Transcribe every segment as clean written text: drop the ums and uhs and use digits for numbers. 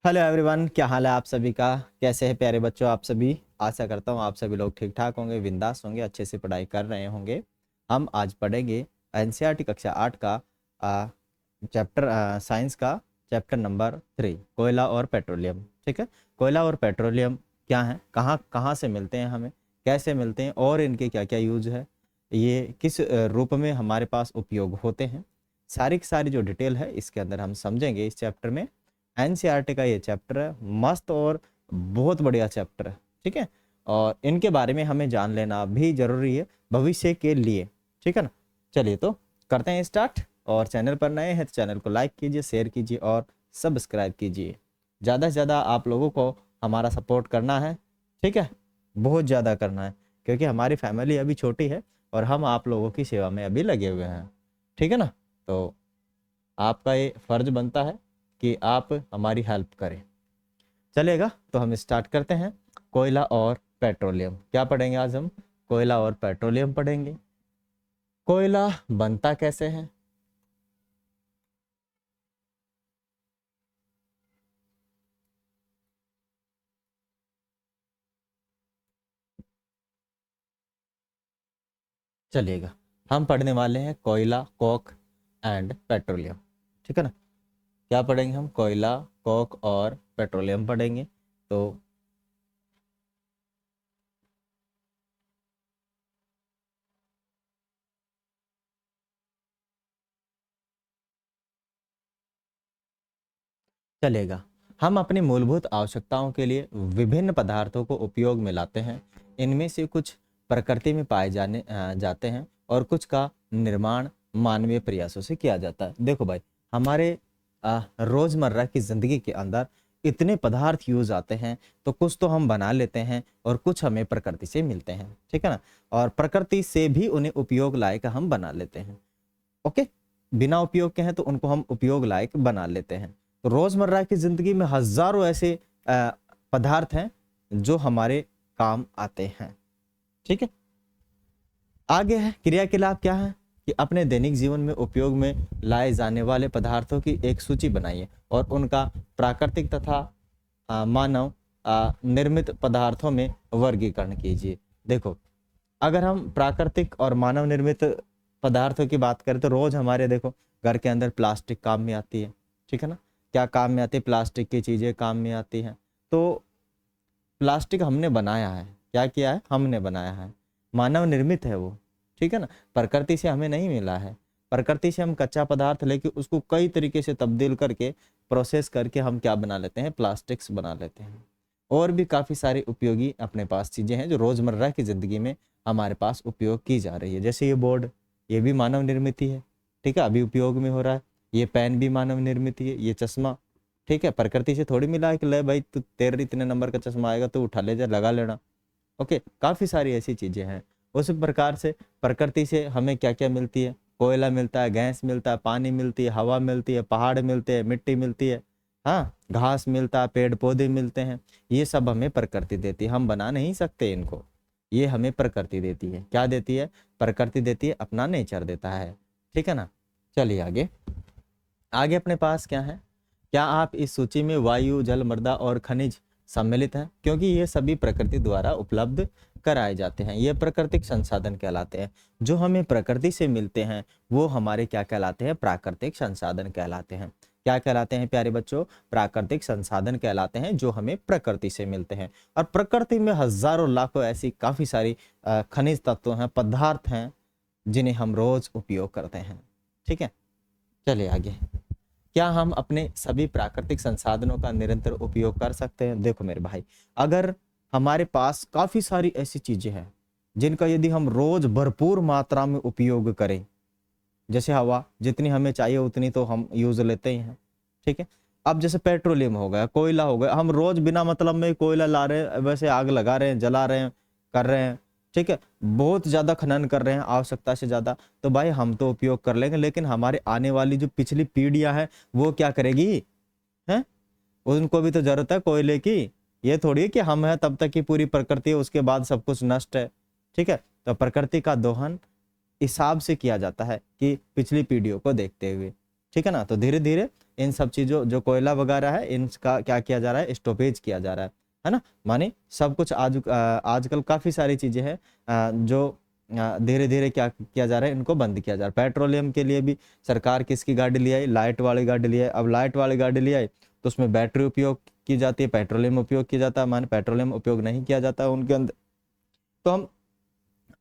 Hello everyone, क्या हाल है आप सभी का। कैसे हैं प्यारे बच्चों आप सभी। आशा करता हूँ आप सभी लोग ठीक ठाक होंगे, बिंदास होंगे, अच्छे से पढ़ाई कर रहे होंगे। हम आज पढ़ेंगे एनसीईआरटी कक्षा 8 का चैप्टर साइंस का चैप्टर नंबर 3 कोयला और पेट्रोलियम। ठीक है, कोयला और पेट्रोलियम क्या है, कहाँ कहाँ से मिलते हैं, हमें कैसे मिलते हैं और इनके क्या क्या यूज है, ये किस रूप में हमारे पास उपयोग होते हैं, सारी की सारी जो डिटेल है इसके अंदर हम समझेंगे इस चैप्टर में। एनसीईआरटी का ये चैप्टर है, मस्त और बहुत बढ़िया चैप्टर है। ठीक है, और इनके बारे में हमें जान लेना भी जरूरी है भविष्य के लिए। ठीक है ना, चलिए तो करते हैं स्टार्ट। और चैनल पर नए हैं तो चैनल को लाइक कीजिए, शेयर कीजिए और सब्सक्राइब कीजिए। ज़्यादा से ज़्यादा आप लोगों को हमारा सपोर्ट करना है। ठीक है, बहुत ज़्यादा करना है, क्योंकि हमारी फैमिली अभी छोटी है और हम आप लोगों की सेवा में अभी लगे हुए हैं। ठीक है ना, तो आपका ये फर्ज बनता है कि आप हमारी हेल्प करें। चलेगा, तो हम स्टार्ट करते हैं। कोयला और पेट्रोलियम क्या पढ़ेंगे आज हम, कोयला और पेट्रोलियम पढ़ेंगे। कोयला बनता कैसे है, चलिएगा। हम पढ़ने वाले हैं कोयला, कोक एंड पेट्रोलियम। ठीक है ना, क्या पढ़ेंगे हम, कोयला, कोक और पेट्रोलियम पढ़ेंगे। तो चलेगा। हम अपनी मूलभूत आवश्यकताओं के लिए विभिन्न पदार्थों को उपयोग में लाते हैं। इनमें से कुछ प्रकृति में पाए जाते हैं और कुछ का निर्माण मानवीय प्रयासों से किया जाता है। देखो भाई, हमारे रोजमर्रा की जिंदगी के अंदर इतने पदार्थ यूज आते हैं, तो कुछ तो हम बना लेते हैं और कुछ हमें प्रकृति से मिलते हैं। ठीक है ना, और प्रकृति से भी उन्हें उपयोग लायक हम बना लेते हैं। ओके, बिना उपयोग के हैं तो उनको हम उपयोग लायक बना लेते हैं। तो रोजमर्रा की जिंदगी में हजारों ऐसे पदार्थ हैं जो हमारे काम आते हैं। ठीक है, आगे है क्रियाकलाप क्या है कि अपने दैनिक जीवन में उपयोग में लाए जाने वाले पदार्थों की एक सूची बनाइए और उनका प्राकृतिक तथा मानव निर्मित पदार्थों में वर्गीकरण कीजिए। देखो, अगर हम प्राकृतिक और मानव निर्मित पदार्थों की बात करें तो रोज हमारे देखो घर के अंदर प्लास्टिक काम में आती है। ठीक है ना, क्या काम में आती है, प्लास्टिक की चीजें काम में आती हैं। तो प्लास्टिक हमने बनाया है, क्या किया है, हमने बनाया है, मानव निर्मित है वो। ठीक है ना, प्रकृति से हमें नहीं मिला है। प्रकृति से हम कच्चा पदार्थ लेके उसको कई तरीके से तब्दील करके प्रोसेस करके हम क्या बना लेते हैं, प्लास्टिक्स बना लेते हैं। और भी काफ़ी सारी उपयोगी अपने पास चीज़ें हैं जो रोज़मर्रा की ज़िंदगी में हमारे पास उपयोग की जा रही है। जैसे ये बोर्ड, ये भी मानव निर्मित ही है। ठीक है, अभी उपयोग में हो रहा है। ये पेन भी मानव निर्मित ही है। ये चश्मा, ठीक है, प्रकृति से थोड़ी मिला है कि ले भाई तू तेरे इतने नंबर का चश्मा आएगा तो उठा ले जा, लगा लेना। ओके, काफ़ी सारी ऐसी चीज़ें हैं। उस प्रकार से प्रकृति से हमें क्या क्या मिलती है, कोयला मिलता है, गैस मिलता है, पानी मिलती है, हवा मिलती है, पहाड़ मिलते हैं, मिट्टी मिलती है, हाँ, घास मिलता है, पेड़ पौधे मिलते हैं। ये सब हमें प्रकृति देती है, हम बना नहीं सकते इनको। ये हमें प्रकृति देती है। क्या देती है, प्रकृति देती है, अपना नेचर देता है। ठीक है ना, चलिए आगे। आगे अपने पास क्या है, क्या आप इस सूची में वायु, जल, मृदा और खनिज सम्मिलित हैं, क्योंकि ये सभी प्रकृति द्वारा उपलब्ध कराए जाते हैं। ये प्राकृतिक संसाधन कहलाते हैं। जो हमें प्रकृति से मिलते हैं वो हमारे क्या कहलाते हैं, प्राकृतिक संसाधन कहलाते हैं। क्या कहलाते हैं प्यारे बच्चों, प्राकृतिक संसाधन कहलाते हैं जो हमें प्रकृति से मिलते हैं। और प्रकृति में हजारों लाखों ऐसी काफी सारी खनिज तत्व हैं, पदार्थ हैं जिन्हें हम रोज उपयोग करते हैं। ठीक है, चलिए आगे। क्या हम अपने सभी प्राकृतिक संसाधनों का निरंतर उपयोग कर सकते हैं। देखो मेरे भाई, अगर हमारे पास काफी सारी ऐसी चीजें हैं जिनका यदि हम रोज भरपूर मात्रा में उपयोग करें, जैसे हवा जितनी हमें चाहिए उतनी तो हम यूज लेते ही हैं। ठीक है, अब जैसे पेट्रोलियम हो गया, कोयला हो गया, हम रोज बिना मतलब में कोयला ला रहे हैं, वैसे आग लगा रहे हैं, जला रहे हैं, कर रहे हैं। ठीक है, बहुत ज्यादा खनन कर रहे हैं आवश्यकता से ज्यादा। तो भाई हम तो उपयोग कर लेंगे, लेकिन हमारे आने वाली जो पिछली पीढ़ियां हैं वो क्या करेगी, हैं, उनको भी तो जरूरत है कोयले की। ये थोड़ी है कि हम हैं तब तक की पूरी प्रकृति है, उसके बाद सब कुछ नष्ट है। ठीक है, तो प्रकृति का दोहन हिसाब से किया जाता है कि पिछली पीढ़ियों को देखते हुए। ठीक है ना, तो धीरे धीरे इन सब चीज़ों जो कोयला वगैरह है इनका क्या किया जा रहा है, स्टॉपेज किया जा रहा है ना। माने सब कुछ आजकल काफ़ी सारी चीज़ें हैं जो धीरे धीरे क्या किया जा रहा है, इनको बंद किया जा रहा है। पेट्रोलियम के लिए भी सरकार किसकी गाड़ी ले आई, लाइट वाली गाड़ी ले आई। अब लाइट वाली गाड़ी ले आई तो उसमें बैटरी उपयोग की जाती है, पेट्रोलियम उपयोग किया जाता है, माने पेट्रोलियम उपयोग नहीं किया जाता है उनके अंदर। तो हम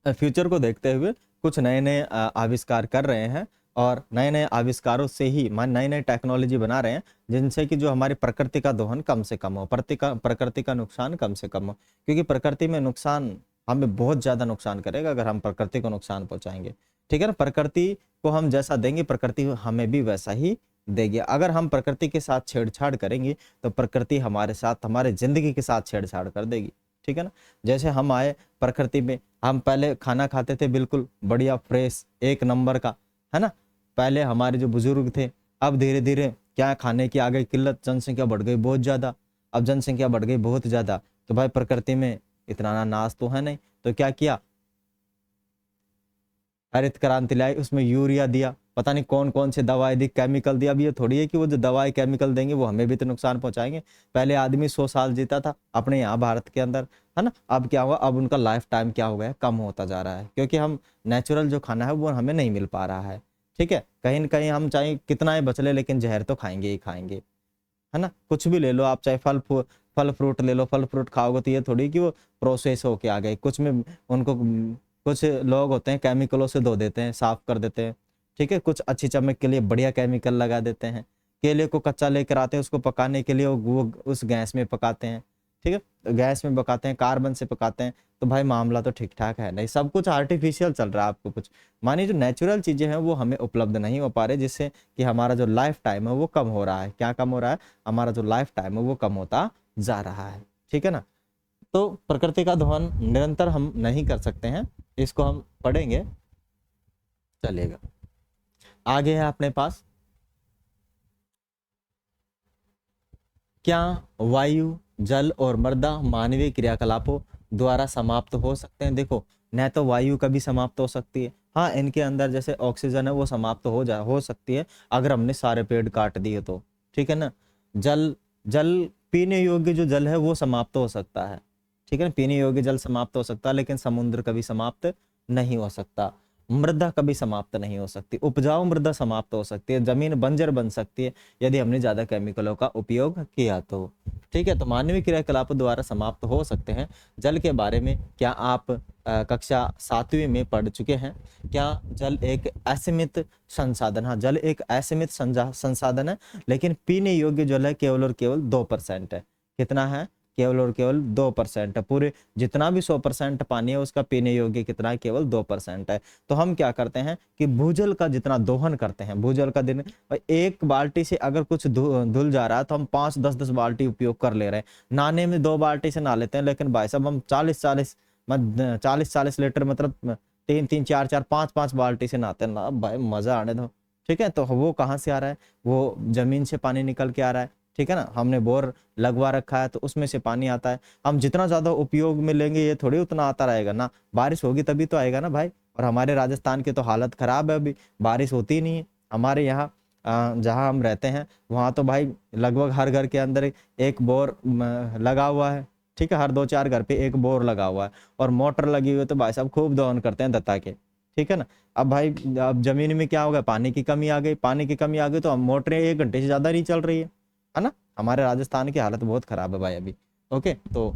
फ्यूचर को देखते हुए कुछ नए नए आविष्कार कर रहे हैं और नए नए आविष्कारों से ही मान नई नई टेक्नोलॉजी बना रहे हैं जिनसे कि जो हमारी प्रकृति का दोहन कम से कम हो, प्रकृति का नुकसान कम से कम हो। क्योंकि प्रकृति में नुकसान हमें बहुत ज़्यादा नुकसान करेगा अगर हम प्रकृति को नुकसान पहुंचाएंगे, ठीक है ना। प्रकृति को हम जैसा देंगे प्रकृति हमें भी वैसा ही देगी। अगर हम प्रकृति के साथ छेड़छाड़ करेंगे तो प्रकृति हमारे साथ हमारे जिंदगी के साथ छेड़छाड़ कर देगी, ठीक है ना। जैसे हम आए प्रकृति में, हम पहले खाना खाते थे बिल्कुल बढ़िया फ्रेश एक नंबर का, है ना। पहले हमारे जो बुजुर्ग थे, अब धीरे धीरे क्या खाने की आ गई किल्लत, जनसंख्या बढ़ गई बहुत ज़्यादा। अब जनसंख्या बढ़ गई बहुत ज़्यादा तो भाई प्रकृति में इतना नाश तो है नहीं, तो क्या किया, हरित क्रांति लाई, उसमें यूरिया दिया, पता नहीं कौन कौन से दवाई दी, केमिकल दिया। अब ये थोड़ी है कि वो जो दवाई केमिकल देंगे वो हमें भी तो नुकसान पहुंचाएंगे। पहले आदमी 100 साल जीता था अपने यहाँ भारत के अंदर, है ना। अब क्या हुआ, अब उनका लाइफ टाइम क्या हो गया, कम होता जा रहा है, क्योंकि हम नेचुरल जो खाना है वो हमें नहीं मिल पा रहा है, ठीक है। कहीं न कहीं हम चाहे कितना ही बच ले लेकिन जहर तो खाएंगे ही खाएंगे, है ना। कुछ भी ले लो आप, चाहे फल फ्रूट ले लो, फल फ्रूट खाओगे तो ये थोड़ी कि वो प्रोसेस होके आ गए, कुछ में उनको कुछ लोग होते हैं केमिकलों से धो देते हैं, साफ कर देते हैं, ठीक है। कुछ अच्छी चमक के लिए बढ़िया केमिकल लगा देते हैं। केले को कच्चा लेकर आते हैं, उसको पकाने के लिए वो उस गैस में पकाते हैं, ठीक है। गैस में पकाते हैं, कार्बन से पकाते हैं, तो भाई मामला तो ठीक ठाक है नहीं, सब कुछ आर्टिफिशियल चल रहा है। आपको कुछ मानिए जो नेचुरल चीज़ें हैं वो हमें उपलब्ध नहीं हो पा रहे, जिससे कि हमारा जो लाइफ टाइम है वो कम हो रहा है। क्या कम हो रहा है, हमारा जो लाइफ टाइम है वो कम होता जा रहा है, ठीक है ना। तो प्रकृति का दोहन निरंतर हम नहीं कर सकते हैं, इसको हम पढ़ेंगे, चलेगा। आगे है अपने पास, क्या वायु, जल और मृदा मानवीय क्रियाकलापों द्वारा समाप्त हो सकते हैं। देखो, न तो वायु कभी समाप्त हो सकती है, हाँ इनके अंदर जैसे ऑक्सीजन है वो समाप्त हो सकती है अगर हमने सारे पेड़ काट दिए तो, ठीक है ना। जल जल पीने योग्य जो जल है वो समाप्त हो सकता है, ठीक है ना। पीने योग्य जल समाप्त हो सकता है लेकिन समुद्र कभी समाप्त नहीं हो सकता। मृदा कभी समाप्त नहीं हो सकती, उपजाऊ मृदा समाप्त हो सकती है, जमीन बंजर बन सकती है यदि हमने ज्यादा केमिकलों का उपयोग किया तो, ठीक है। तो मानवीय क्रियाकलापों द्वारा समाप्त हो सकते हैं। जल के बारे में क्या आप कक्षा 7वीं में पढ़ चुके हैं। क्या जल एक असीमित संसाधन, हाँ जल एक असीमित संसाधन है, लेकिन पीने योग्य जल है केवल और केवल 2% है। कितना है, केवल और केवल 2% है। पूरे जितना भी 100% पानी है उसका पीने योग्य कितना है, केवल 2% है। तो हम क्या करते हैं कि भूजल का जितना दोहन करते हैं, भूजल का दिन एक बाल्टी से अगर कुछ धुल जा रहा है तो हम 5-10 बाल्टी उपयोग कर ले रहे हैं। नहाने में 2 बाल्टी से नहा लेते हैं, लेकिन भाई साहब हम 40-40 लीटर मतलब 3-3, 4-4, 5-5 बाल्टी से नहाते हैं ना भाई, मजा आने दो, ठीक है। तो वो कहाँ से आ रहा है, वो जमीन से पानी निकल के आ रहा है, ठीक है ना। हमने बोर लगवा रखा है तो उसमें से पानी आता है। हम जितना ज्यादा उपयोग में लेंगे ये थोड़ी उतना आता रहेगा ना, बारिश होगी तभी तो आएगा ना भाई। और हमारे राजस्थान की तो हालत खराब है, अभी बारिश होती ही नहीं है हमारे यहाँ। जहाँ हम रहते हैं वहाँ तो भाई लगभग हर घर के अंदर एक बोर लगा हुआ है, ठीक है। हर 2-4 घर पे एक बोर लगा हुआ है और मोटर लगी हुई है, तो भाई साहब खूब दोहन करते हैं दत्ता के, ठीक है ना। अब भाई अब जमीन में क्या होगा, पानी की कमी आ गई, पानी की कमी आ गई तो हम मोटरें 1 घंटे से ज्यादा नहीं चल रही है ना। हमारे राजस्थान की हालत बहुत खराब है भाई अभी। ओके, तो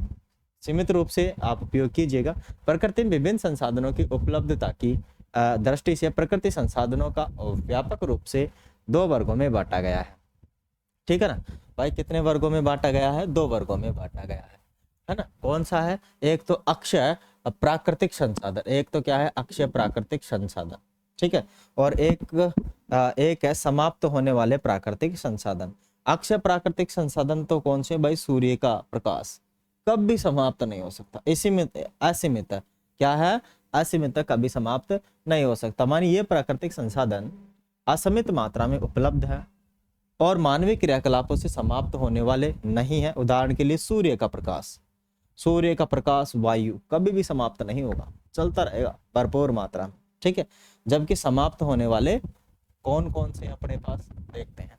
सीमित रूप से आप उपयोग कीजिएगा। प्रकृति में विभिन्न संसाधनों की उपलब्धता की दृष्टि से प्रकृति संसाधनों का व्यापक रूप से 2 वर्गों में बांटा गया है, ठीक है ना भाई। कितने वर्गों में बांटा गया है, 2 वर्गों में बांटा गया है ना। कौन सा है, एक तो अक्षय प्राकृतिक संसाधन, एक तो क्या है अक्षय प्राकृतिक संसाधन, ठीक है। और एक है समाप्त होने वाले प्राकृतिक संसाधन। अक्षय प्राकृतिक संसाधन तो कौन से भाई, सूर्य का प्रकाश कभी समाप्त नहीं हो सकता, असीमित है। क्या है, असीमित, कभी समाप्त नहीं हो सकता। मानिए ये प्राकृतिक संसाधन असीमित मात्रा में उपलब्ध है और मानवीय क्रियाकलापों से समाप्त होने वाले नहीं है। उदाहरण के लिए सूर्य का प्रकाश, सूर्य का प्रकाश, वायु कभी भी समाप्त नहीं होगा, चलता रहेगा भरपूर मात्रा में, ठीक है। जबकि समाप्त होने वाले कौन कौन से अपने पास देखते हैं।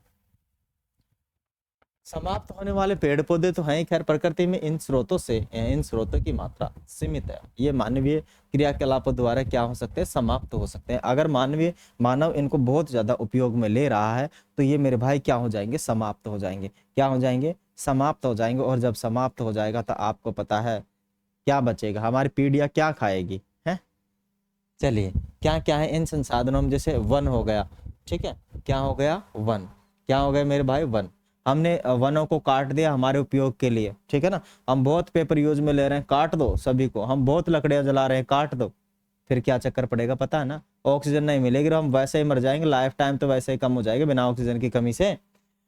समाप्त होने वाले पेड़ पौधे तो हैं ही, खैर प्रकृति में इन स्रोतों की मात्रा सीमित है। ये मानवीय क्रियाकलापों द्वारा क्या हो सकते हैं, समाप्त हो सकते हैं। अगर मानव इनको बहुत ज्यादा उपयोग में ले रहा है तो ये मेरे भाई क्या हो जाएंगे, समाप्त हो जाएंगे। क्या हो जाएंगे, समाप्त हो जाएंगे। और जब समाप्त हो जाएगा तो आपको पता है क्या बचेगा, हमारी पीढ़ियां क्या खाएगी है। चलिए क्या क्या है इन संसाधनों में, जैसे वन हो गया, ठीक है, क्या हो गया, वन, क्या हो गया मेरे भाई, वन। हमने वनों को काट दिया हमारे उपयोग के लिए, ठीक है ना। हम बहुत पेपर यूज में ले रहे हैं, काट दो सभी को। हम बहुत लकड़ियां जला रहे हैं, काट दो। फिर क्या चक्कर पड़ेगा पता है ना, ऑक्सीजन नहीं मिलेगी, हम वैसे ही मर जाएंगे, लाइफ टाइम तो वैसे ही कम हो जाएगी बिना ऑक्सीजन की कमी से।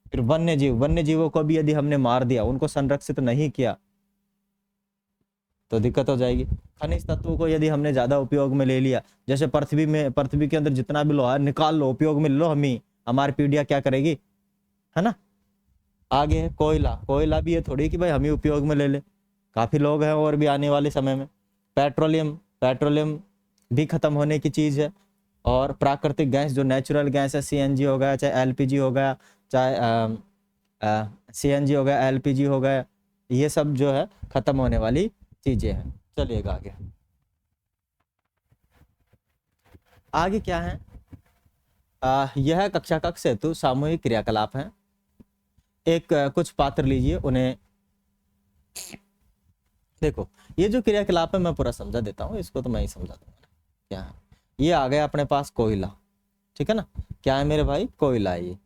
फिर वन्य जीवों को भी यदि हमने मार दिया, उनको संरक्षित नहीं किया तो दिक्कत हो जाएगी। खनिज तत्वों को यदि हमने ज्यादा उपयोग में ले लिया, जैसे पृथ्वी के अंदर जितना भी लोहा है निकाल लो, उपयोग में ले लो, हमारी पीढ़ियां क्या करेगी, है ना। आगे है कोयला, कोयला भी ये थोड़ी कि भाई हम ही उपयोग में ले ले, काफी लोग हैं और भी आने वाले समय में। पेट्रोलियम भी खत्म होने की चीज है। और प्राकृतिक गैस जो नेचुरल गैस है, सीएनजी हो गया, चाहे एलपीजी हो गया, चाहे सीएनजी हो गया, एलपीजी हो गया, ये सब जो है खत्म होने वाली चीजें हैं। चलिएगा आगे। आगे क्या है, यह कक्षा कक्ष हेतु सामूहिक क्रियाकलाप है। एक कुछ पात्र लीजिए, उन्हें देखो। ये जो क्रियाकलाप है मैं पूरा समझा देता हूँ, इसको तो मैं ही समझा दूंगा। क्या है, ये आ गया अपने पास कोयला, ठीक है ना। क्या है मेरे भाई, कोयला है ये।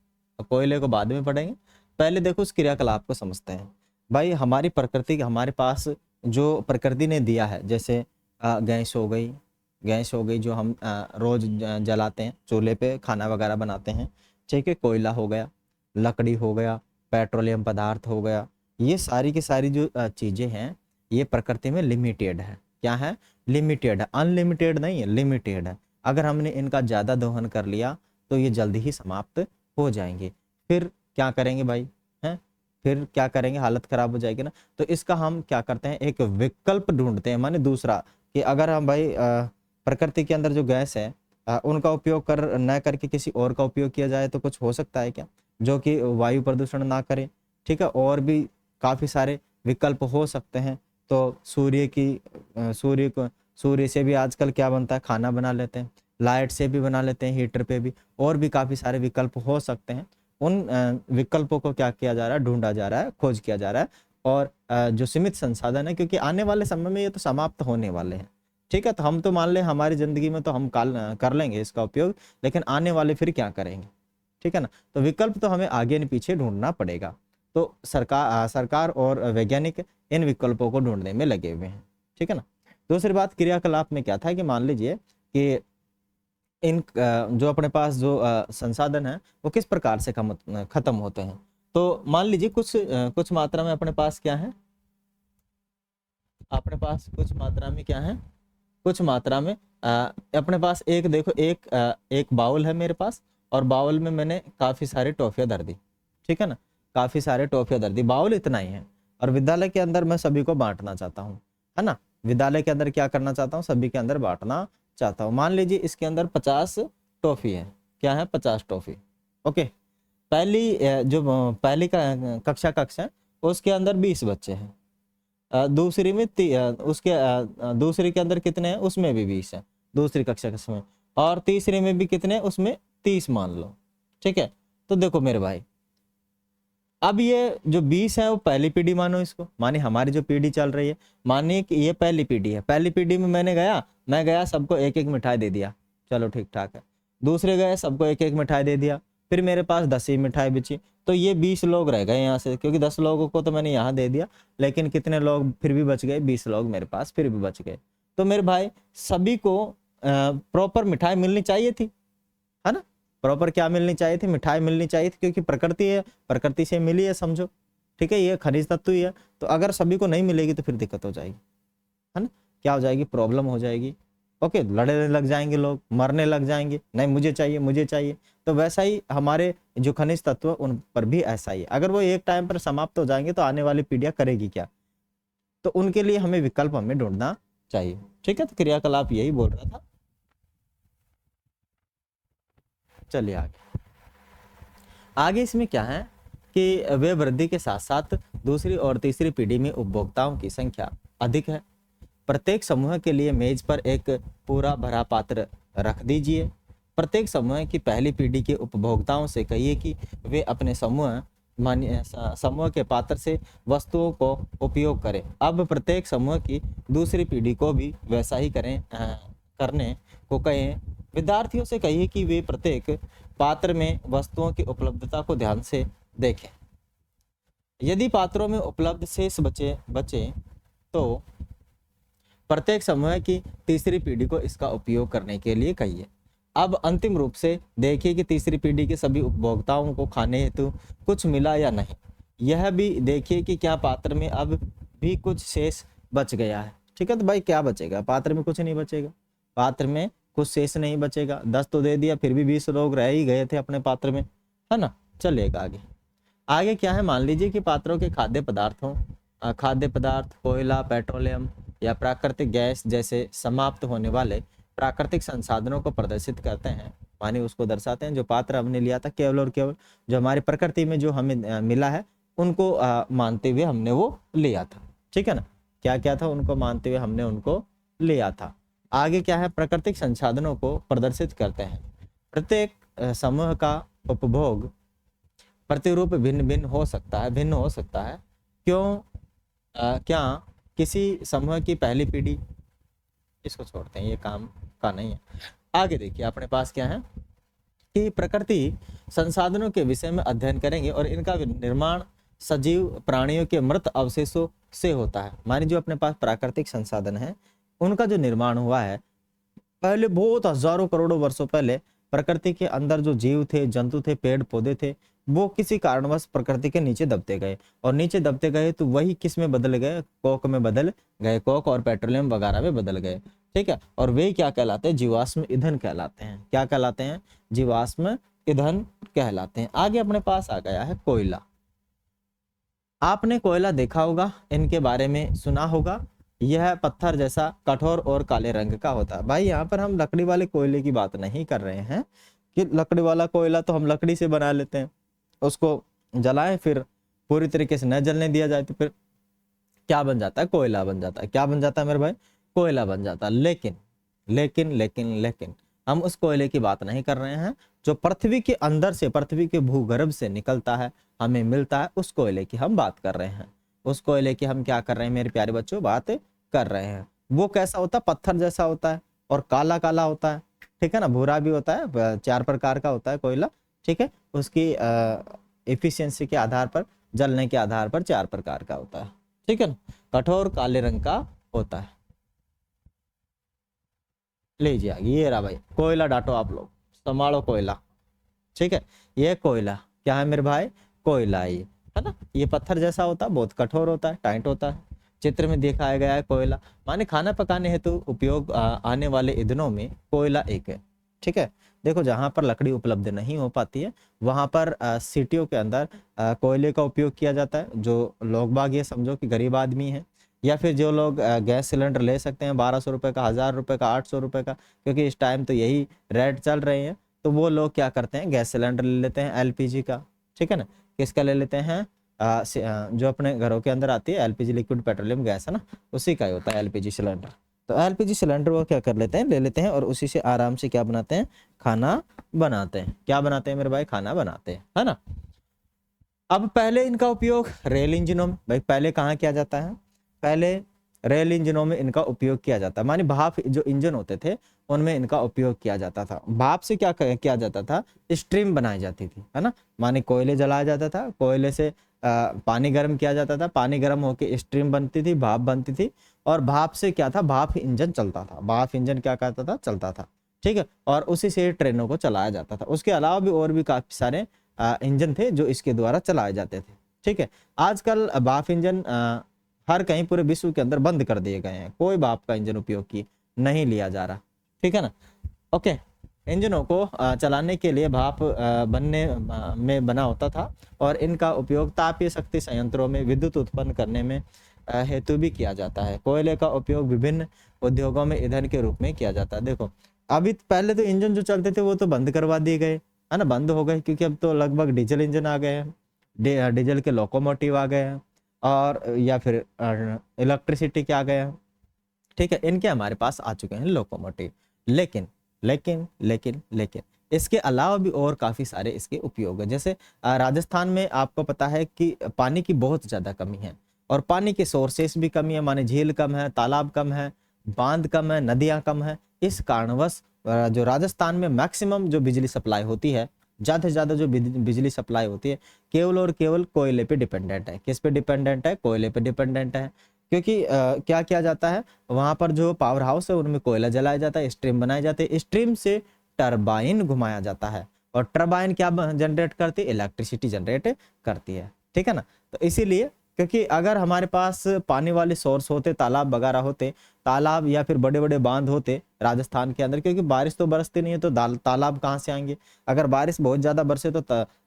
कोयले को बाद में पढ़ेंगे, पहले देखो उस क्रियाकलाप को समझते हैं। भाई हमारी प्रकृति, हमारे पास जो प्रकृति ने दिया है, जैसे गैस हो गई जो हम रोज जलाते हैं, चूल्हे पे खाना वगैरह बनाते हैं, ठीक है। कोयला हो गया, लकड़ी हो गया, पेट्रोलियम पदार्थ हो गया, ये सारी की सारी जो चीजें हैं ये प्रकृति में लिमिटेड है। क्या है, लिमिटेड है, अनलिमिटेड नहीं है, लिमिटेड है। अगर हमने इनका ज्यादा दोहन कर लिया तो ये जल्दी ही समाप्त हो जाएंगे। फिर क्या करेंगे भाई, हैं, फिर क्या करेंगे, हालत खराब हो जाएगी ना। तो इसका हम क्या करते हैं, एक विकल्प ढूंढते हैं, माने दूसरा, कि अगर हम भाई प्रकृति के अंदर जो गैस है उनका उपयोग कर न करके किसी और का उपयोग किया जाए तो कुछ हो सकता है क्या, जो कि वायु प्रदूषण ना करे, ठीक है। और भी काफी सारे विकल्प हो सकते हैं। तो सूर्य से भी आजकल क्या बनता है, खाना बना लेते हैं, लाइट से भी बना लेते हैं, हीटर पे भी, और भी काफी सारे विकल्प हो सकते हैं। उन विकल्पों को क्या किया जा रहा है, ढूंढा जा रहा है, खोज किया जा रहा है। और जो सीमित संसाधन है, क्योंकि आने वाले समय में ये तो समाप्त होने वाले हैं, ठीक है। तो हम तो मान ले हमारी जिंदगी में तो हम कर लेंगे इसका उपयोग, लेकिन आने वाले फिर क्या करेंगे, ठीक है ना। तो विकल्प तो हमें आगे नहीं पीछे ढूंढना पड़ेगा। तो सरकार और वैज्ञानिक इन विकल्पों को ढूंढने में लगे हुए हैं, ठीक है ना। दूसरी बात, क्रियाकलाप में क्या था कि मान लीजिए कि इन जो अपने पास जो संसाधन है वो किस प्रकार से खत्म होते हैं। तो मान लीजिए कुछ मात्रा में अपने पास क्या है, अपने पास कुछ मात्रा में क्या है, कुछ मात्रा में अपने पास एक देखो, एक बाउल है मेरे पास, और बाउल में मैंने काफी सारी टॉफियां धर दी, ठीक है ना। काफी सारे टॉफियां धर दी, बाउल इतना ही है। और विद्यालय के अंदर मैं सभी को बांटना चाहता हूँ, है ना। विद्यालय के अंदर क्या करना चाहता हूँ, सभी के अंदर बांटना चाहता हूँ। मान लीजिए इसके अंदर 50 टॉफी है, क्या है, 50 टॉफी। ओके, पहली कक्षा है उसके अंदर 20 बच्चे हैं। दूसरी में दूसरी के अंदर कितने हैं, उसमें भी 20 है, दूसरी कक्षा के समय। और तीसरे में भी कितने, उसमें 30 मान लो, ठीक है। तो देखो मेरे भाई, अब ये जो 20 है वो पहली पीढ़ी मानो, इसको माने हमारी जो पीढ़ी चल रही है, मानिए कि ये पहली पीढ़ी है। पहली पीढ़ी में मैं गया सबको एक एक मिठाई दे दिया, चलो ठीक ठाक है। दूसरे गए, सबको एक एक मिठाई दे दिया, फिर मेरे पास 10 ही मिठाई बची। तो ये 20 लोग रह गए यहाँ से, क्योंकि 10 लोगों को तो मैंने यहाँ दे दिया, लेकिन कितने लोग फिर भी बच गए, 20 लोग मेरे पास फिर भी बच गए। तो मेरे भाई सभी को प्रॉपर मिठाई मिलनी चाहिए थी, है ना। प्रॉपर क्या मिलनी चाहिए थी, मिठाई मिलनी चाहिए थी, क्योंकि प्रकृति है, प्रकृति से मिली है समझो, ठीक है। ये खनिज तत्व ही है। तो अगर सभी को नहीं मिलेगी तो फिर दिक्कत हो जाएगी, है ना। क्या हो जाएगी, प्रॉब्लम हो जाएगी। ओके, लड़ने लग जाएंगे लोग, मरने लग जाएंगे, नहीं मुझे चाहिए मुझे चाहिए। तो वैसा ही हमारे जो खनिज तत्व उन पर भी ऐसा ही, अगर वो एक टाइम पर समाप्त हो जाएंगे तो आने वाली पीढ़ियां करेगी क्या। तो उनके लिए हमें विकल्प हमें ढूंढना चाहिए, ठीक है। तो क्रियाकलाप यही बोल रहा था। चलिए आगे, आगे इसमें क्या है, कि वे वृद्धि के साथ साथ दूसरी और तीसरी पीढ़ी में उपभोक्ताओं की संख्या अधिक है। प्रत्येक समूह के लिए मेज पर एक पूरा भरा पात्र रख दीजिए। प्रत्येक समूह की पहली पीढ़ी के उपभोक्ताओं से कहिए कि वे अपने समूह के पात्र से वस्तुओं को उपयोग करें। अब प्रत्येक समूह की दूसरी पीढ़ी को भी वैसा ही करने को कहें। विद्यार्थियों से कहिए कि वे प्रत्येक पात्र में वस्तुओं की उपलब्धता को ध्यान से देखें। यदि पात्रों में उपलब्ध शेष बचे तो प्रत्येक समूह की तीसरी पीढ़ी को इसका उपयोग करने के लिए कहिए। अब अंतिम रूप से देखिए कि तीसरी पीढ़ी के सभी उपभोक्ताओं को खाने हेतु कुछ मिला या नहीं। यह भी देखिए कि क्या पात्र में अब भी कुछ शेष बच गया है। ठीक है, तो भाई क्या बचेगा? पात्र में कुछ नहीं बचेगा, पात्र में कुछ शेष नहीं बचेगा। 10 तो दे दिया, फिर भी 20 लोग रह ही गए थे अपने पात्र में, है ना। चलिएगा आगे। आगे क्या है, मान लीजिए कि पात्रों के खाद्य पदार्थ कोयला, पेट्रोलियम या प्राकृतिक गैस जैसे समाप्त होने वाले प्राकृतिक संसाधनों को प्रदर्शित करते हैं, माने उसको दर्शाते हैं। जो पात्र हमने लिया था केवल और केवल जो हमारी प्रकृति में जो हमें मिला है उनको मानते हुए हमने वो लिया था। ठीक है ना, क्या क्या था, उनको मानते हुए हमने उनको लिया था। आगे क्या है, प्राकृतिक संसाधनों को प्रदर्शित करते हैं। प्रत्येक समूह का उपभोग प्रतिरूप भिन्न हो सकता है। क्या किसी समूह की पहली पीढ़ी, इसको छोड़ते हैं, ये काम का नहीं है। आगे देखिए अपने पास क्या है कि प्रकृति संसाधनों के विषय में अध्ययन करेंगे और इनका निर्माण सजीव प्राणियों के मृत अवशेषों से होता है। मानिए जो अपने पास प्राकृतिक संसाधन है उनका जो निर्माण हुआ है पहले बहुत हजारों करोड़ों वर्षों पहले प्रकृति के अंदर जो जीव थे, जंतु थे, पेड़ पौधे थे, वो किसी कारणवश प्रकृति के नीचे दबते गए और नीचे दबते गए तो वही किस में बदल गए, कोक में बदल गए, कोक और पेट्रोलियम वगैरह में बदल गए। ठीक है, और वे क्या कहलाते हैं, जीवाश्म ईंधन कहलाते हैं। क्या कहलाते हैं, जीवाश्म ईंधन कहलाते हैं। आगे अपने पास आ गया है कोयला। आपने कोयला देखा होगा, इनके बारे में सुना होगा। यह पत्थर जैसा कठोर और काले रंग का होता है। भाई यहाँ पर हम लकड़ी वाले कोयले की बात नहीं कर रहे हैं कि लकड़ी वाला कोयला तो हम लकड़ी से बना लेते हैं, उसको जलाएं फिर पूरी तरीके से न जलने दिया जाए तो फिर क्या बन जाता है, कोयला बन जाता है। क्या बन जाता है मेरे भाई, कोयला बन जाता है। लेकिन लेकिन लेकिन लेकिन हम उस कोयले की बात नहीं कर रहे हैं जो पृथ्वी के अंदर से, पृथ्वी के भूगर्भ से निकलता है, हमें मिलता है, उस कोयले की हम बात कर रहे हैं। उस कोयले की हम क्या कर रहे हैं मेरे प्यारे बच्चों, बात कर रहे हैं। वो कैसा होता है, पत्थर जैसा होता है और काला काला होता है। ठीक है ना, भूरा भी होता है, 4 प्रकार का होता है कोयला। ठीक है, उसकी एफिशिएंसी के आधार पर, जलने के आधार पर 4 प्रकार का होता है। ठीक है ना, कठोर काले रंग का होता है। लीजिए आगे, ये रहा भाई कोयला, डांटो आप लोग, संभालो कोयला। ठीक है, ये कोयला क्या है मेरे भाई, कोयला ये है ना। ये पत्थर जैसा होता है, बहुत कठोर होता है, टाइट होता है। चित्र में दिखाया गया है कोयला, माने खाना पकाने हेतु उपयोग आने वाले ईंधनों में कोयला एक है। ठीक है, देखो जहां पर लकड़ी उपलब्ध नहीं हो पाती है वहां पर सिटियों के अंदर कोयले का उपयोग किया जाता है। जो लोग बाग, ये समझो कि गरीब आदमी है, या फिर जो लोग गैस सिलेंडर ले सकते हैं 1200 रुपये का, 1000 रुपये का, 800 रुपये का, क्योंकि इस टाइम तो यही रेट चल रहे हैं, तो वो लोग क्या करते हैं, गैस सिलेंडर ले लेते हैं एलपीजी का। ठीक है ना, किसका ले लेते हैं, जो अपने घरों के अंदर आती है एलपीजी, लिक्विड पेट्रोलियम गैस है ना, उसी का ही होता है एलपीजी सिलेंडर। तो एलपीजी सिलेंडर वो क्या कर लेते हैं, ले लेते हैं और उसी से आराम से क्या बनाते हैं, खाना बनाते हैं। क्या बनाते हैं मेरे भाई, खाना बनाते हैं, है ना। अब पहले इनका उपयोग रेल इंजनों में, भाई पहले कहाँ किया जाता है, पहले रेल इंजनों में इनका उपयोग किया जाता है। माने भाप जो इंजन होते थे उनमें इनका उपयोग किया जाता था। भाप से क्या किया जाता था, स्ट्रीम बनाई जाती थी, है ना। माने कोयले जलाया जाता था, कोयले से पानी गर्म किया जाता था, पानी गर्म होकर स्ट्रीम बनती थी, भाप बनती थी, और भाप से क्या था, भाप इंजन चलता था। भाप इंजन क्या करता था, चलता था। ठीक है, और उसी से ट्रेनों को चलाया जाता था। उसके अलावा भी और भी काफी सारे इंजन थे जो इसके द्वारा चलाए जाते थे। ठीक है, आजकल भाप इंजन हर कहीं पूरे विश्व के अंदर बंद कर दिए गए हैं, कोई भाप का इंजन उपयोग की नहीं लिया जा रहा। ठीक है ना। ओके, इंजनों को चलाने के लिए भाप बनने में बना होता था और इनका उपयोग तापीय शक्ति संयंत्रों में विद्युत उत्पन्न करने में हेतु भी किया जाता है। कोयले का उपयोग विभिन्न उद्योगों में ईंधन के रूप में किया जाता है। देखो अभी पहले तो इंजन जो चलते थे वो तो बंद करवा दिए गए, है ना, बंद हो गए, क्योंकि अब तो लगभग डीजल इंजन आ गए हैं। डीजल के लोकोमोटिव आ गए हैं, और या फिर इलेक्ट्रिसिटी के आ गए हैं, ठीक है, इनके हमारे पास आ चुके हैं लोकोमोटिव। लेकिन लेकिन लेकिन लेकिन इसके अलावा भी और काफ़ी सारे इसके उपयोग है। जैसे राजस्थान में आपको पता है कि पानी की बहुत ज़्यादा कमी है, और पानी के सोर्सेस भी कमी है, माने झील कम है, तालाब कम है, बांध कम है, नदियाँ कम है। इस कारणवश जो राजस्थान में मैक्सिमम जो बिजली सप्लाई होती है, ज़्यादा से ज़्यादा जो बिजली सप्लाई होती है, केवल और केवल कोयले पे डिपेंडेंट है। किस पे डिपेंडेंट है? कोयले पे डिपेंडेंट है। क्योंकि क्या किया जाता है, वहाँ पर जो पावर हाउस है उनमें कोयला जलाया जाता है, स्ट्रीम बनाए जाते हैं, स्ट्रीम से टरबाइन घुमाया जाता है, और टरबाइन क्या जनरेट करती है? इलेक्ट्रिसिटी जनरेट करती है, ठीक है ना। तो इसीलिए, क्योंकि अगर हमारे पास पानी वाले सोर्स होते, तालाब वगैरह होते, तालाब या फिर बड़े बड़े बांध होते राजस्थान के अंदर, क्योंकि बारिश तो बरसती नहीं है, तो तालाब कहाँ से आएंगे? अगर बारिश बहुत ज़्यादा बरसे तो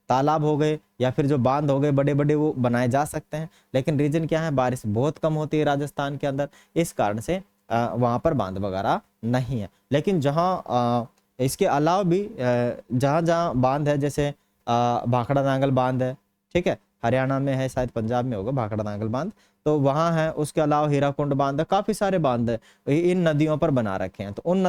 तालाब हो गए या फिर जो बांध हो गए बड़े बड़े, वो बनाए जा सकते हैं। लेकिन रीजन क्या है? बारिश बहुत कम होती है राजस्थान के अंदर, इस कारण से वहाँ पर बांध वगैरह नहीं है। लेकिन जहाँ इसके अलावा भी जहाँ जहाँ बांध है, जैसे भाखड़ा नांगल बांध है, ठीक है, हरियाणा में है, शायद पंजाब में होगा भाखड़ा नांगल बांध, तो वहाँ है। उसके अलावा हीराकुंड बांध है, काफ़ी सारे बांध है इन नदियों पर बना रखे हैं। तो उन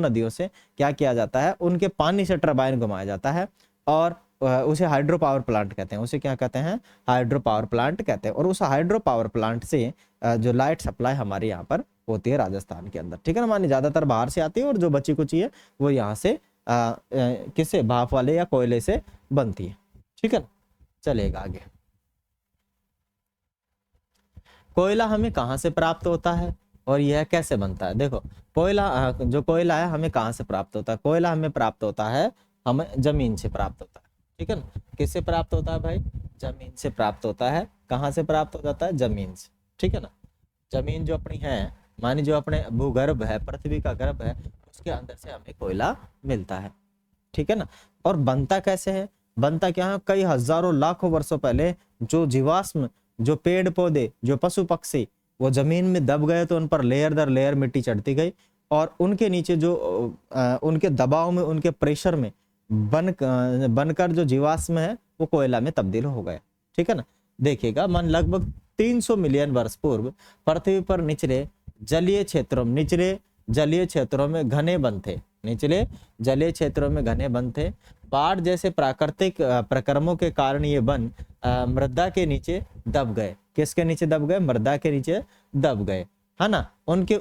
नदियों से क्या किया जाता है? उनके पानी से टरबाइन घुमाया जाता है, और उसे हाइड्रो पावर प्लांट कहते हैं। उसे क्या कहते हैं? हाइड्रो पावर प्लांट कहते हैं। और उस हाइड्रो पावर प्लांट से जो लाइट सप्लाई हमारे यहाँ पर होती है राजस्थान के अंदर, ठीक है ना। मानी ज़्यादातर बाहर से आती है, और जो बची कुची है वो यहाँ से किससे? भाप वाले या कोयले से बनती है, ठीक है ना। चलेगा आगे। कोयला हमें कहाँ से प्राप्त होता है और यह कैसे बनता है? देखो, जो कोयला है हमें कहाँ से प्राप्त होता है? कोयला हमें प्राप्त होता है, हमें जमीन से प्राप्त होता है, ठीक है ना। किससे प्राप्त होता है भाई? जमीन से प्राप्त होता है। कहाँ से प्राप्त हो जाता है? जमीन से, ठीक है ना। जमीन जो अपनी है, मानी जो अपने भूगर्भ है, पृथ्वी का गर्भ है, उसके अंदर से हमें कोयला मिलता है, ठीक है ना। और बनता कैसे है? बनता क्या है? कई हजारों लाखों वर्षों पहले जो जीवाश्म, जो पेड़ पौधे, जो पशु पक्षी, वो जमीन में दब गए, तो उन पर लेयर दर लेयर मिट्टी चढ़ती गई, और उनके नीचे जो उनके दबाव में, उनके प्रेशर में बनकर जो जीवाश्म है वो कोयला में तब्दील हो गए, ठीक है ना। देखिएगा, मन लगभग 300 मिलियन वर्ष पूर्व पृथ्वी पर निचले जलीय क्षेत्रों में घने वन थे। निचले जलीय क्षेत्रों में घने वन थे। बाढ़ जैसे प्राकृतिक प्रक्रमों के कारण ये वन मृदा के नीचे दब गए। किसके नीचे दब गए? मृदा के नीचे दब गए, है ना। उनके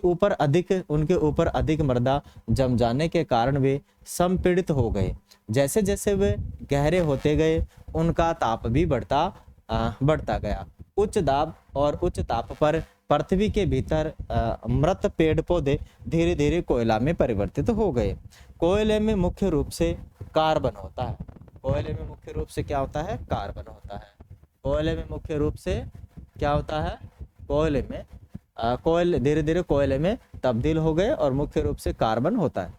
ऊपर अधिक मृदा जम जाने के कारण वे संपीड़ित हो गए। जैसे जैसे वे गहरे होते गए, उनका ताप भी बढ़ता गया। उच्च दाब और उच्च ताप पर पृथ्वी के भीतर मृत पेड़ पौधे धीरे धीरे कोयला में परिवर्तित हो गए। कोयले में मुख्य रूप से कार्बन होता है। कोयले में मुख्य रूप से क्या होता है? कार्बन होता है। कोयले में मुख्य रूप से क्या होता है? कोयले धीरे धीरे कोयले में तब्दील हो गए, और मुख्य रूप से कार्बन होता है।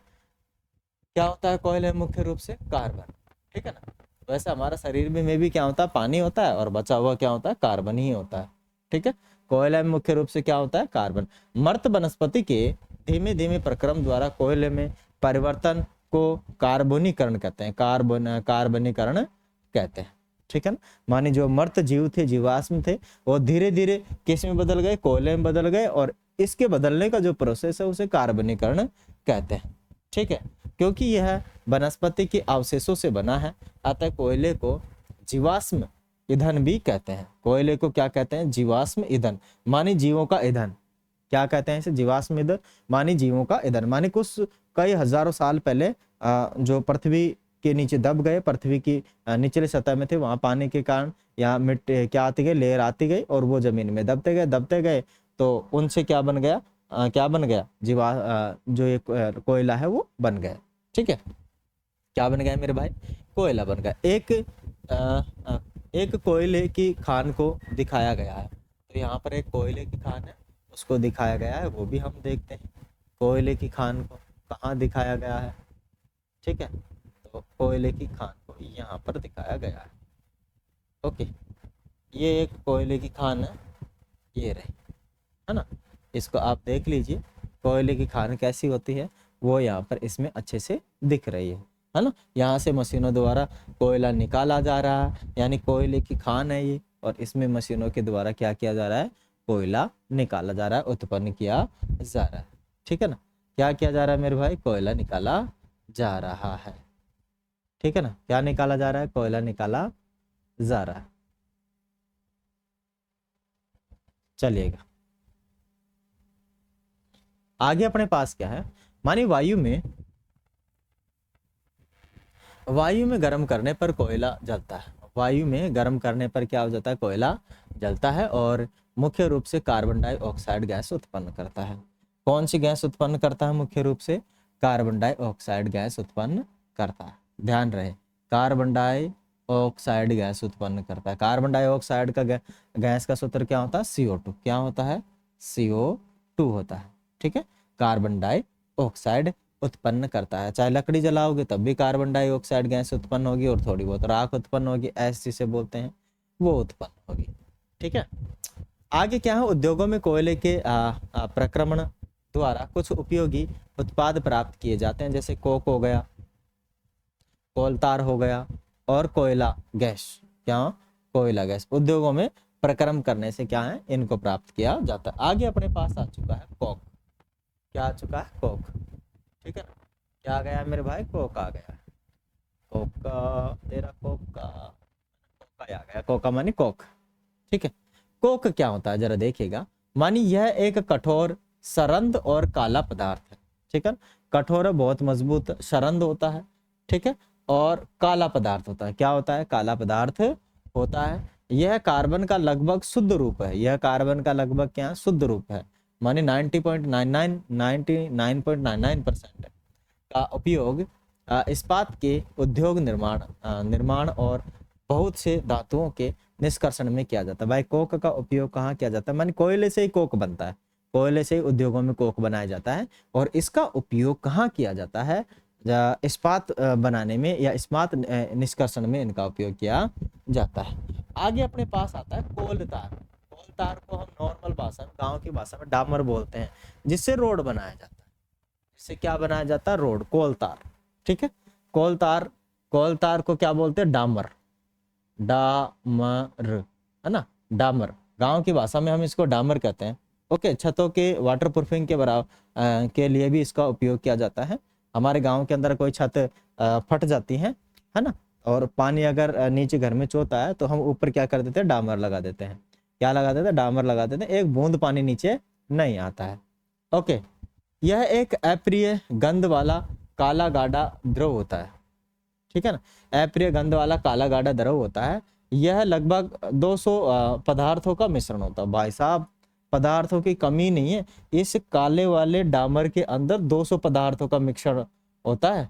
क्या होता है कोयले में? मुख्य रूप से कार्बन, ठीक है ना। वैसे हमारा शरीर में भी क्या होता है? पानी होता है, और बचा हुआ क्या होता है? कार्बन ही होता है, ठीक है। कोयले में मुख्य रूप से क्या होता है? कार्बन। मृत वनस्पति के धीमे धीमे प्रक्रम द्वारा कोयले में परिवर्तन को कार्बनीकरण कहते हैं। कार्बनीकरण कहते हैं, ठीक है ना। माने जो मृत जीव थे, जीवाश्म थे, वो धीरे धीरे किस में बदल गए? कोयले में बदल गए, और इसके बदलने का जो प्रोसेस है उसे कार्बनीकरण कहते हैं, ठीक है। क्योंकि यह वनस्पति के अवशेषों से बना है, अतः कोयले को जीवाश्म ईंधन भी कहते हैं। कोयले को क्या कहते हैं? जीवाश्म ईंधन, माने जीवों का ईंधन। क्या कहते हैं इसे? जीवाश्म ईंधन, माने जीवों का ईंधन। माने कुछ कई हजारों साल पहले जो पृथ्वी के नीचे दब गए, पृथ्वी की निचले सतह में थे, वहां पानी के कारण यहाँ मिट्टी क्या आती गई? लेयर आती गई, और वो जमीन में दबते गए, तो उनसे क्या बन गया? जो ये कोयला है वो बन गया, ठीक है। क्या बन गया मेरे भाई? कोयला बन गया। एक कोयले की खान को दिखाया गया है। तो यहाँ पर एक कोयले की खान है, उसको दिखाया गया है, वो भी हम देखते हैं। कोयले की खान को कहाँ दिखाया गया है? ठीक है, तो कोयले की खान को यहाँ पर दिखाया गया है। ओके, ये एक कोयले की खान है, ये रही, है ना। इसको आप देख लीजिए, कोयले की खान कैसी होती है वो यहाँ पर इसमें अच्छे से दिख रही है। है ना। यहाँ से मशीनों द्वारा कोयला निकाला जा रहा है, यानी कोयले की खान है ये, और इसमें मशीनों के द्वारा क्या किया जा रहा है, कोयला निकाला जा रहा है, उत्पन्न किया जा रहा है। ठीक है ना, क्या किया जा रहा है मेरे भाई, कोयला निकाला जा रहा है। ठीक है ना, क्या निकाला जा रहा है, कोयला निकाला जा रहा है। चलिएगा आगे अपने पास क्या है, मानिए वायु में गर्म करने पर कोयला जलता है। वायु में गर्म करने पर क्या हो जाता है, कोयला जलता है और मुख्य रूप से कार्बन डाइऑक्साइड गैस उत्पन्न करता है। कौन सी गैस उत्पन्न करता है, मुख्य रूप से कार्बन डाइऑक्साइड गैस उत्पन्न करता है। ध्यान रहे, कार्बन डाइऑक्साइड गैस उत्पन्न करता है। कार्बन डाइऑक्साइड का गैस का सूत्र क्या होता है, CO2। क्या होता है, CO2 होता है। ठीक है, कार्बन डाइऑक्साइड उत्पन्न करता है। चाहे लकड़ी जलाओगे तब भी कार्बन डाइऑक्साइड गैस उत्पन्न होगी, और थोड़ी बहुत राख उत्पन्न होगी, ऐसे जिसे बोलते हैं, वो उत्पन्न होगी। ठीक है, आगे क्या है, उद्योगों में कोयले के प्रक्रमण द्वारा कुछ उपयोगी उत्पाद प्राप्त किए जाते हैं, जैसे कोक हो गया, कोलतार हो गया, और कोयला गैस। क्या, कोयला गैस उद्योगों में प्रक्रम करने से क्या है, इनको प्राप्त किया जाता है। आगे अपने पास आ चुका है कोक। क्या आ चुका है, कोक। ठीक है ना, क्या आ गया मेरे भाई, कोक आ गया। कोका तेरा कोका, कोका आ गया, कोका मानी कोक। ठीक है, कोक क्या होता है जरा देखिएगा, मानी यह एक कठोर सरंद और काला पदार्थ है। ठीक है, कठोर बहुत मजबूत सरंद होता है। ठीक है, और काला पदार्थ होता है। क्या होता है, काला पदार्थ होता है। यह कार्बन का लगभग शुद्ध रूप है। यह कार्बन का लगभग क्या, शुद्ध रूप है, माने 99.99% का उपयोग इस्पात के उद्योग निर्माण और बहुत से धातुओं के निष्कर्षण में किया जाता है। भाई कोक का उपयोग कहाँ किया जाता है, माने कोयले से ही कोक बनता है, कोयले से ही उद्योगों में कोक बनाया जाता है। और इसका उपयोग कहाँ किया जाता है, इस्पात बनाने में या इस्पात निष्कर्षण में इनका उपयोग किया जाता है। आगे अपने पास आता है कोलतार। कोलतार को हम नॉर्मल भाषा में, गांव की भाषा में डामर बोलते हैं, जिससे रोड बनाया जाता है। इससे क्या बनाया जाता है, रोड, कोलतार। ठीक है, कोलतार, कोलतार को क्या बोलते हैं, डामर, डामर, है ना, डामर। गांव की भाषा में हम इसको डामर कहते हैं। ओके, छतों के वाटर प्रूफिंग के बराबर के लिए भी इसका उपयोग किया जाता है। हमारे गांव के अंदर कोई छत फट जाती है ना, और पानी अगर नीचे घर में चोता है तो हम ऊपर क्या कर देते हैं, डामर लगा देते हैं। क्या लगा देते हैं, डामर लगा देते हैं, एक बूंद पानी नीचे नहीं आता है। ओके, यह एक अप्रिय गंध वाला काला गाढ़ा द्रव होता है। ठीक है ना, अप्रिय गंध वाला काला गाढ़ा द्रव होता है। यह लगभग 200 पदार्थों का मिश्रण होता है। भाई साहब, पदार्थों की कमी नहीं है, इस काले वाले डामर के अंदर 200 पदार्थों का मिश्रण होता है।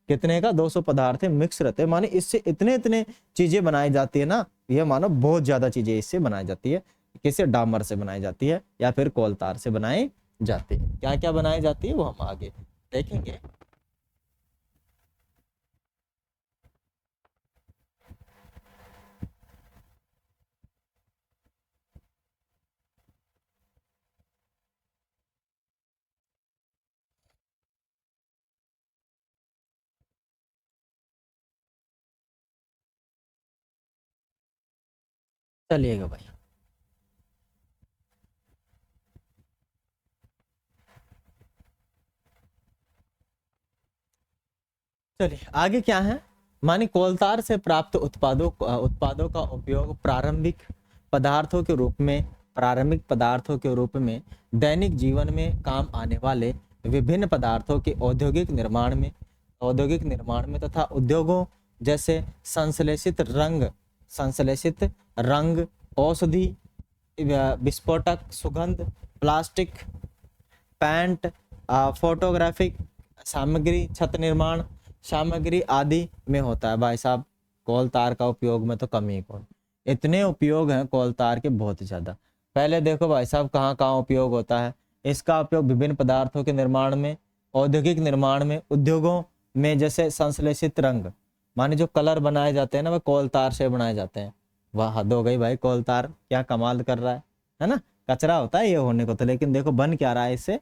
कितने का, 200 पदार्थ मिक्स रहते हैं, माने इससे इतने इतने चीजें बनाई जाती है ना, ये मानो बहुत ज्यादा चीजें इससे बनाई जाती है। किससे, डामर से बनाई जाती है, या फिर कोलतार से बनाई जाती है। क्या क्या बनाई जाती है वो हम आगे देखेंगे। चलिएगा भाई, चलिए आगे क्या है, माने कोलतार से प्राप्त उत्पादों का उपयोग प्रारंभिक पदार्थों के रूप में दैनिक जीवन में काम आने वाले विभिन्न पदार्थों के औद्योगिक निर्माण में तथा उद्योगों जैसे संश्लेषित रंग, औषधि, विस्फोटक, सुगंध, प्लास्टिक, पेंट, फोटोग्राफिक सामग्री, छत निर्माण सामग्री आदि में होता है। भाई साहब, कोल तार का उपयोग में तो कम ही कौन, इतने उपयोग हैं कोल तार के बहुत ज्यादा। पहले देखो भाई साहब, कहाँ कहाँ उपयोग होता है इसका। उपयोग विभिन्न पदार्थों के निर्माण में, औद्योगिक निर्माण में, उद्योगों में, जैसे संश्लेषित रंग, माने जो कलर बनाए जाते हैं ना, वह कोल तार से बनाए जाते हैं। वाह, हद हो गई भाई, कोल तार क्या कमाल कर रहा है ना। कचरा होता है ये होने को तो, लेकिन देखो बन क्या रहा है इससे,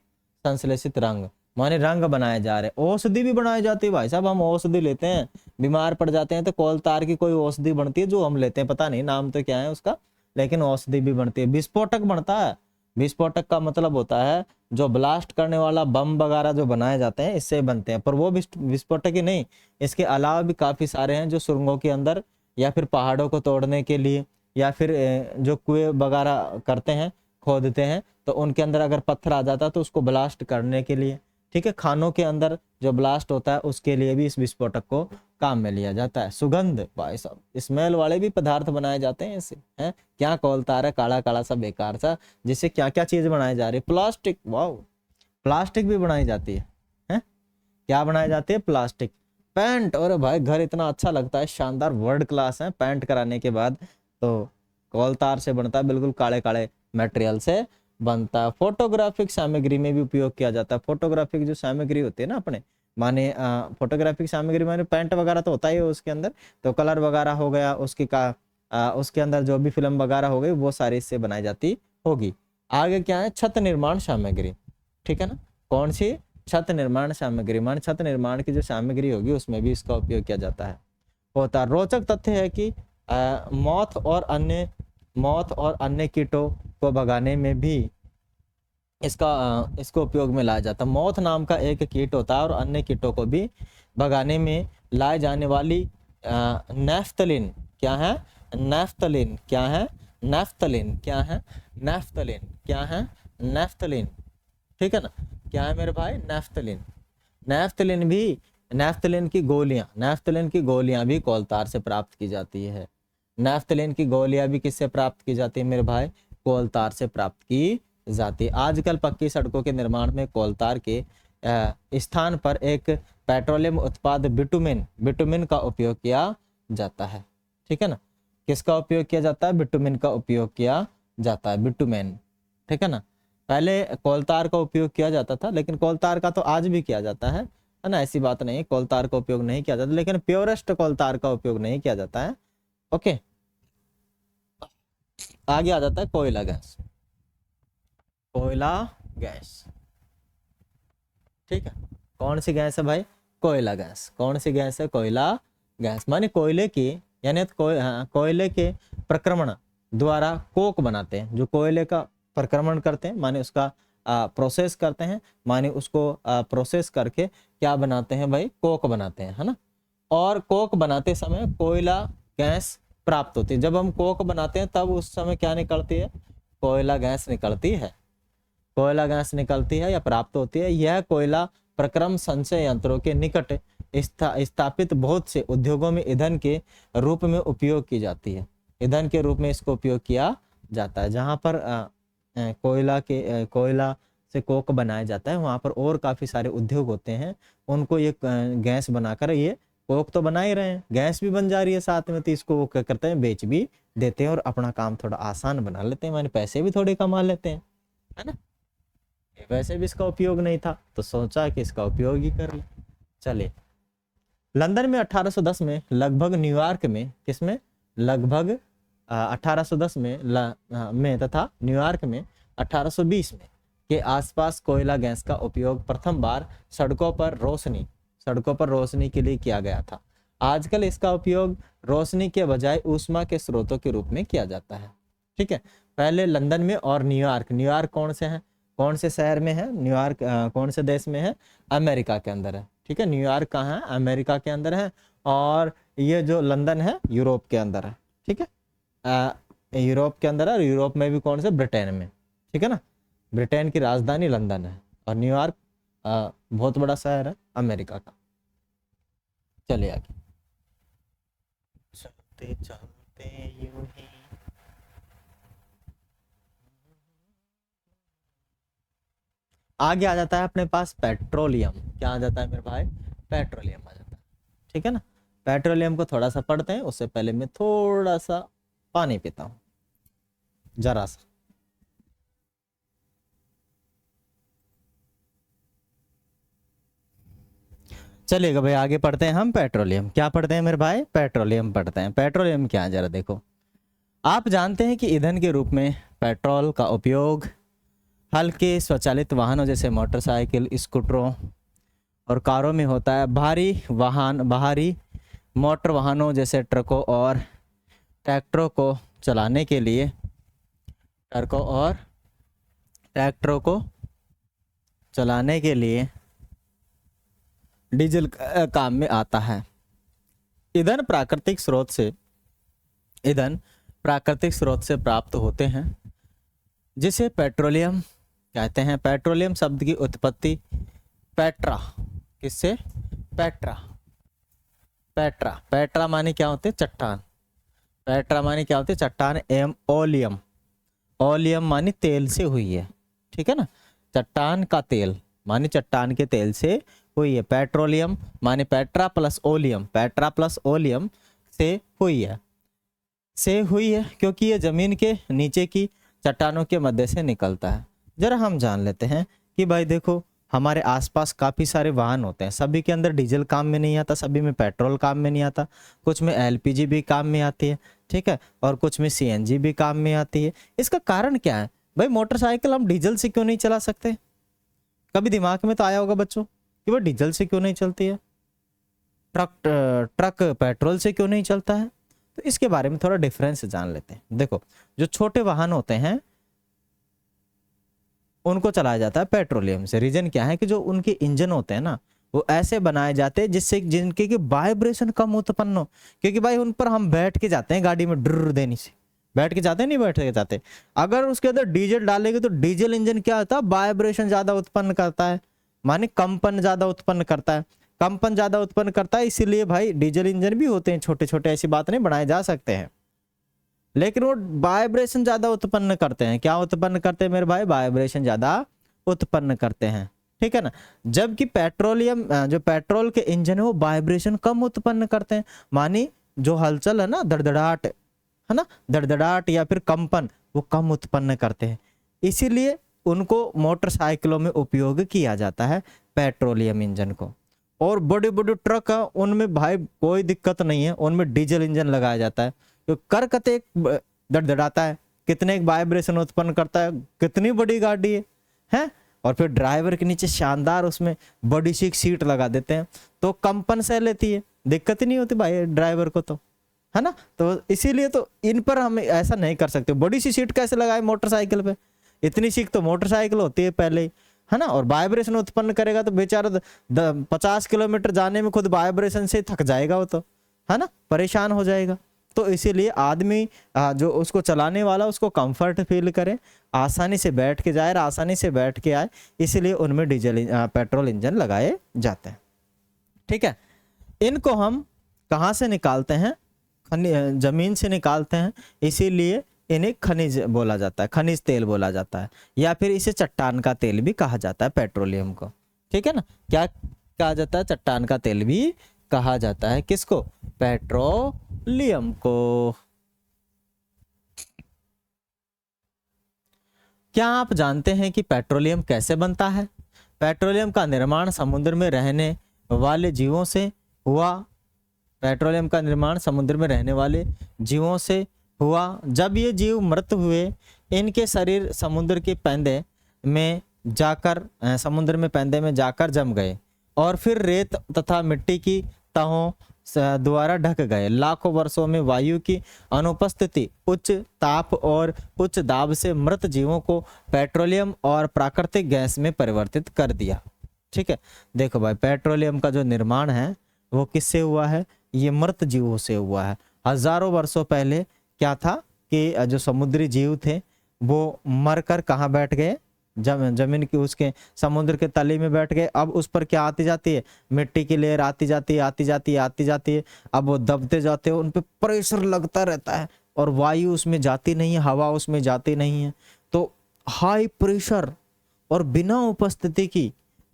संश्लेषित रंग। माने रंग बनाए जा रहे हैं। औषधि भी बनाई जाती है भाई साहब, हम औषधि लेते हैं, बीमार पड़ जाते हैं तो कोलतार की कोई औषधि बनती है जो हम लेते हैं, पता नहीं नाम तो क्या है उसका, लेकिन औषधि भी बनती है। विस्फोटक बनता है, विस्फोटक का मतलब होता है जो ब्लास्ट करने वाला बम वगैरह जो बनाए जाते हैं इससे बनते हैं। पर वो विस्फोटक ही नहीं, इसके अलावा भी काफी सारे हैं जो सुरंगों के अंदर या फिर पहाड़ों को तोड़ने के लिए या फिर जो कुएं वगैरह करते हैं, खोदते हैं, तो उनके अंदर अगर पत्थर आ जाता है तो उसको ब्लास्ट करने के लिए, ठीक है, खानों के अंदर जो ब्लास्ट होता है उसके लिए भी इस विस्फोटक को काम में लिया जाता है। सुगंध भाई साहब, स्मेल वाले भी पदार्थ बनाए जाते हैं इससे, हैं क्या कोलतार है, काला काला सा बेकार सा, जिससे क्या क्या चीज बनाई जा रही है। प्लास्टिक, वाह, प्लास्टिक भी बनाई जाती है? क्या बनाई जाती है? प्लास्टिक। पेंट, और भाई घर इतना अच्छा लगता है, शानदार वर्ल्ड क्लास है, पेंट कराने के बाद तो कोलतार से बनता है, बिल्कुल काले काले मटेरियल से बनता है। फोटोग्राफिक सामग्री में भी उपयोग किया जाता है। फोटोग्राफिक जो सामग्री होती है ना अपने, माने फोटोग्राफिक सामग्री माने पेंट वगैरह तो होता ही है उसके अंदर, तो कलर वगैरह हो गया उसकी उसके अंदर जो भी फिल्म वगैरह हो गई वो सारी इससे बनाई जाती होगी। आगे क्या है? छत निर्माण सामग्री, ठीक है ना, कौन सी? छत निर्माण सामग्री, मान छत निर्माण की जो सामग्री होगी उसमें भी इसका उपयोग किया जाता है। होता है। रोचक तथ्य है कि मौत और अन्य कीटों को भगाने में भी इसको उपयोग में लाया जाता है। मौत नाम का एक कीट होता है और अन्य कीटों को भी भगाने में लाए जाने वाली नैफ्थलीन, क्या है? नैफ्थलीन, क्या है? नैफ्थलीन, क्या है? नैफ्थलीन, क्या है? नैफ्थलीन, ठीक है ना, क्या है मेरे भाई? नैफ्थलीन। नैफ्थलीन भी, नैफ्थलीन की गोलियां भी कोलतार से प्राप्त की जाती है। नैफ्थलीन की गोलियां भी किससे प्राप्त की जाती है मेरे भाई? कोलतार से प्राप्त की जाती है। आजकल पक्की सड़कों के निर्माण में कोलतार के स्थान पर एक पेट्रोलियम उत्पाद बिटुमिन का उपयोग किया जाता है, ठीक है ना। किसका उपयोग किया जाता है? बिटुमिन का उपयोग किया जाता है, बिटुमेन, ठीक है ना। पहले कोलतार का उपयोग किया जाता था, लेकिन कोलतार का तो आज भी किया जाता है ना, ऐसी बात नहीं, कोलतार का उपयोग नहीं किया जाता, लेकिन प्योरेस्ट कोलतार का उपयोग नहीं किया जाता है। ओके, आगे आ जाता है कोयला गैस। कोयला गैस, ठीक है, कौन सी गैस है भाई? कोयला गैस। कौन सी गैस है? कोयला गैस। माने कोयले की, यानी कोयले के प्रक्रमण द्वारा कोक बनाते हैं, जो कोयले का प्रक्रमण करते हैं, माने उसका प्रोसेस करते हैं, माने उसको प्रोसेस करके क्या बनाते हैं भाई? कोक बनाते हैं, है ना। और कोक बनाते समय कोयला गैस प्राप्त होती है। जब हम कोक बनाते हैं तब उस समय क्या निकलती है? कोयला गैस निकलती है, कोयला गैस निकलती है या प्राप्त होती है। यह कोयला प्रक्रम संचय यंत्रों के निकट स्थापित बहुत से उद्योगों में ईंधन के रूप में उपयोग की जाती है। ईंधन के रूप में इसको उपयोग किया जाता है। जहाँ पर कोयला से कोक बनाया जाता है, वहाँ पर और काफ़ी सारे उद्योग होते हैं, उनको ये गैस बनाकर ये कोक तो बना ही रहे हैं, गैस भी बन जा रही है साथ में, तो इसको वो क्या करते हैं? बेच भी देते हैं और अपना काम थोड़ा आसान बना लेते हैं, माने पैसे भी थोड़े कमा लेते हैं, है ना। वैसे भी इसका उपयोग नहीं था तो सोचा कि इसका उपयोग ही कर ले। चलिए, लंदन में 1810 में, लगभग न्यूयॉर्क में, किसमें? लगभग 1810 में तथा न्यूयॉर्क में 1820 में के आसपास कोयला गैस का उपयोग प्रथम बार सड़कों पर रोशनी के लिए किया गया था। आजकल इसका उपयोग रोशनी के बजाय ऊष्मा के स्रोतों के रूप में किया जाता है, ठीक है। पहले लंदन में और न्यूयॉर्क कौन से हैं? कौन से शहर में है न्यूयॉर्क? कौन से देश में है? अमेरिका के अंदर है, ठीक है। न्यूयॉर्क कहाँ है? अमेरिका के अंदर है। और ये जो लंदन है यूरोप के अंदर है, ठीक है, यूरोप के अंदर है। और यूरोप में भी कौन से? ब्रिटेन में, ठीक है ना। ब्रिटेन की राजधानी लंदन है और न्यूयॉर्क बहुत बड़ा शहर है अमेरिका का। चलिए आगे, चलते चलते यूं ही आगे आ जाता है अपने पास पेट्रोलियम। क्या आ जाता है मेरे भाई? पेट्रोलियम आ जाता है, ठीक है ना। पेट्रोलियम को थोड़ा सा पढ़ते हैं, उससे पहले मैं थोड़ा सा पानी पीता हूं, जरा सा। चलिएगा भाई, आगे पढ़ते हैं हम पेट्रोलियम। क्या पढ़ते हैं मेरे भाई? पेट्रोलियम पढ़ते हैं। पेट्रोलियम क्या है जरा देखो। आप जानते हैं कि ईंधन के रूप में पेट्रोल का उपयोग हल्के स्वचालित वाहनों जैसे मोटरसाइकिल, स्कूटरों और कारों में होता है। बाहरी मोटर वाहनों जैसे ट्रकों और ट्रैक्टरों को चलाने के लिए डीजल काम में आता है। ईंधन प्राकृतिक स्रोत से प्राप्त होते हैं जिसे पेट्रोलियम कहते हैं। पेट्रोलियम शब्द की उत्पत्ति पेट्रा किससे? पेट्रा माने क्या होते हैं? चट्टान। पेट्रा माने क्या होते हैं? चट्टान। ओलियम माने तेल से हुई है, ठीक है ना। चट्टान का तेल माने चट्टान के तेल से हुई है। पेट्रोलियम माने पेट्रा प्लस ओलियम से हुई है क्योंकि ये जमीन के नीचे की चट्टानों के मध्य से निकलता है। जरा हम जान लेते हैं कि भाई देखो, हमारे आसपास काफ़ी सारे वाहन होते हैं, सभी के अंदर डीजल काम में नहीं आता, सभी में पेट्रोल काम में नहीं आता, कुछ में एलपीजी भी काम में आती है, ठीक है, और कुछ में सीएनजी भी काम में आती है। इसका कारण क्या है भाई? मोटरसाइकिल हम डीजल से क्यों नहीं चला सकते? कभी दिमाग में तो आया होगा बच्चों कि वो डीजल से क्यों नहीं चलती है, ट्रक पेट्रोल से क्यों नहीं चलता है? तो इसके बारे में थोड़ा डिफरेंस जान लेते हैं। देखो, जो छोटे वाहन होते हैं उनको चलाया जाता है पेट्रोलियम से। रीजन क्या है कि जो उनके इंजन होते हैं ना, वो ऐसे बनाए जाते हैं जिनके की वाइब्रेशन कम उत्पन्न हो। क्योंकि भाई उन पर हम बैठ के जाते हैं गाड़ी में, ड्र देने से बैठ के जाते हैं, नहीं बैठ के जाते। अगर उसके अंदर डीजल डालेंगे तो डीजल इंजन क्या होता है? वाइब्रेशन ज्यादा उत्पन्न करता है, माने कंपन ज्यादा उत्पन्न करता है। इसीलिए भाई डीजल इंजन भी होते हैं छोटे छोटे, ऐसी बात नहीं, बनाए जा सकते हैं, लेकिन वो वाइब्रेशन ज्यादा उत्पन्न करते हैं। क्या उत्पन्न करते हैं मेरे भाई? वाइब्रेशन ज्यादा उत्पन्न करते हैं, ठीक है ना। जबकि जो पेट्रोल के इंजन है वो वाइब्रेशन कम उत्पन्न करते हैं, मानी जो हलचल है ना, धड़धड़ाहट है ना, धड़धड़ाहट या फिर कंपन, वो कम उत्पन्न करते हैं। इसीलिए उनको मोटरसाइकिलों में उपयोग किया जाता है, पेट्रोलियम इंजन को। और बड़े बड़े ट्रक है उनमें भाई कोई दिक्कत नहीं है, उनमें डीजल इंजन लगाया जाता है। तो करकते धड़धड़ाता है, कितने वाइब्रेशन उत्पन्न करता है, कितनी बड़ी गाड़ी है। और फिर ड्राइवर के नीचे शानदार उसमें बड़ी सी सीट लगा देते हैं तो कंपन सह लेती है, दिक्कत ही नहीं होती भाई ड्राइवर को, तो है ना। तो इसीलिए तो इन पर हम ऐसा नहीं कर सकते। बड़ी सी सीट कैसे लगाए मोटरसाइकिल पे? इतनी सीट तो मोटरसाइकिल होती है पहले ही, है ना। और वाइब्रेशन उत्पन्न करेगा तो बेचारा 50 किलोमीटर जाने में खुद वाइब्रेशन से थक जाएगा वो, तो है ना, परेशान हो जाएगा। तो इसीलिए आदमी जो उसको चलाने वाला उसको कंफर्ट फील करे, आसानी से बैठ के जाए, आसानी से बैठ के आए, इसीलिए उनमें पेट्रोल इंजन लगाए जाते हैं, ठीक है। इनको हम कहाँ से निकालते हैं? जमीन से निकालते हैं, इसीलिए इन्हें खनिज बोला जाता है, खनिज तेल बोला जाता है, या फिर इसे चट्टान का तेल भी कहा जाता है, पेट्रोलियम को, ठीक है ना। क्या कहा जाता है? चट्टान का तेल भी कहा जाता है। किसको? पेट्रोलियम को। क्या आप जानते हैं कि पेट्रोलियम कैसे बनता है? पेट्रोलियम का निर्माण समुद्र में रहने वाले जीवों से हुआ। पेट्रोलियम का निर्माण समुद्र में रहने वाले जीवों से हुआ। जब ये जीव मृत हुए, इनके शरीर समुद्र में पैंदे में जाकर जम गए और फिर रेत तथा मिट्टी की तहों द्वारा ढक गए। लाखों वर्षों में वायु की अनुपस्थिति, उच्च ताप और उच्च दाब से मृत जीवों को पेट्रोलियम और प्राकृतिक गैस में परिवर्तित कर दिया, ठीक है। देखो भाई, पेट्रोलियम का जो निर्माण है वो किससे हुआ है? ये मृत जीवों से हुआ है। हजारों वर्षों पहले क्या था कि जो समुद्री जीव थे वो मरकर कहाँ बैठ गए? जमीन की उसके समुद्र के तले में बैठ गए। अब उस पर क्या आती जाती है? मिट्टी की लेयर आती जाती है। अब वो दबते जाते हैं, उन पे प्रेशर लगता रहता है और वायु उसमें जाती नहीं है, हवा उसमें जाती नहीं है। तो हाई प्रेशर और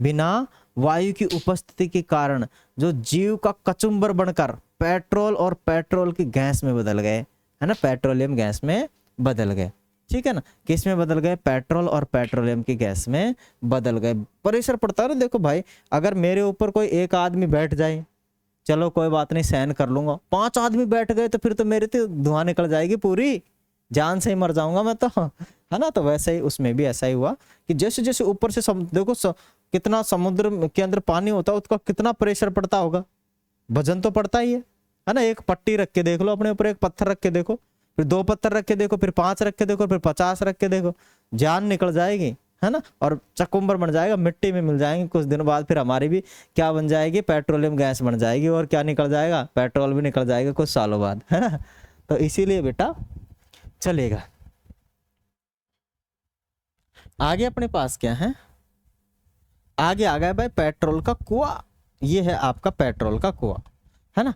बिना वायु की उपस्थिति के कारण जो जीव का कचुम्बर बनकर पेट्रोल की गैस में बदल गए, है ना, पेट्रोलियम गैस में बदल गए, ठीक है ना। किस में बदल गए? पेट्रोल और पेट्रोलियम की गैस में बदल गए। प्रेशर पड़ता है ना। देखो भाई, अगर मेरे ऊपर कोई एक आदमी बैठ जाए, चलो कोई बात नहीं, सहन कर लूंगा। 5 आदमी बैठ गए तो फिर तो मेरे तो धुआं निकल जाएगी पूरी, जान से ही मर जाऊंगा मैं तो, है ना। तो वैसे ही उसमें भी ऐसा ही हुआ कि जैसे जैसे ऊपर से देखो कितना समुद्र के अंदर पानी होता है, उसका कितना प्रेशर पड़ता होगा, वजन तो पड़ता ही है ना। एक पट्टी रख के देख लो अपने ऊपर, एक पत्थर रख के देखो, फिर 2 पत्थर रख के देखो, फिर 5 रख के देखो, फिर 50 रख के देखो, जान निकल जाएगी, है ना। और चकुम्बर बन जाएगा, मिट्टी में मिल जाएंगे कुछ दिन बाद। फिर हमारी भी क्या बन जाएगी, पेट्रोलियम गैस बन जाएगी। और क्या निकल जाएगा, पेट्रोल भी निकल जाएगा कुछ सालों बाद, है ना। तो इसीलिए बेटा चलेगा। आगे अपने पास क्या है, आगे आ गया भाई पेट्रोल का कुआं। ये है आपका पेट्रोल का कुआं, है ना,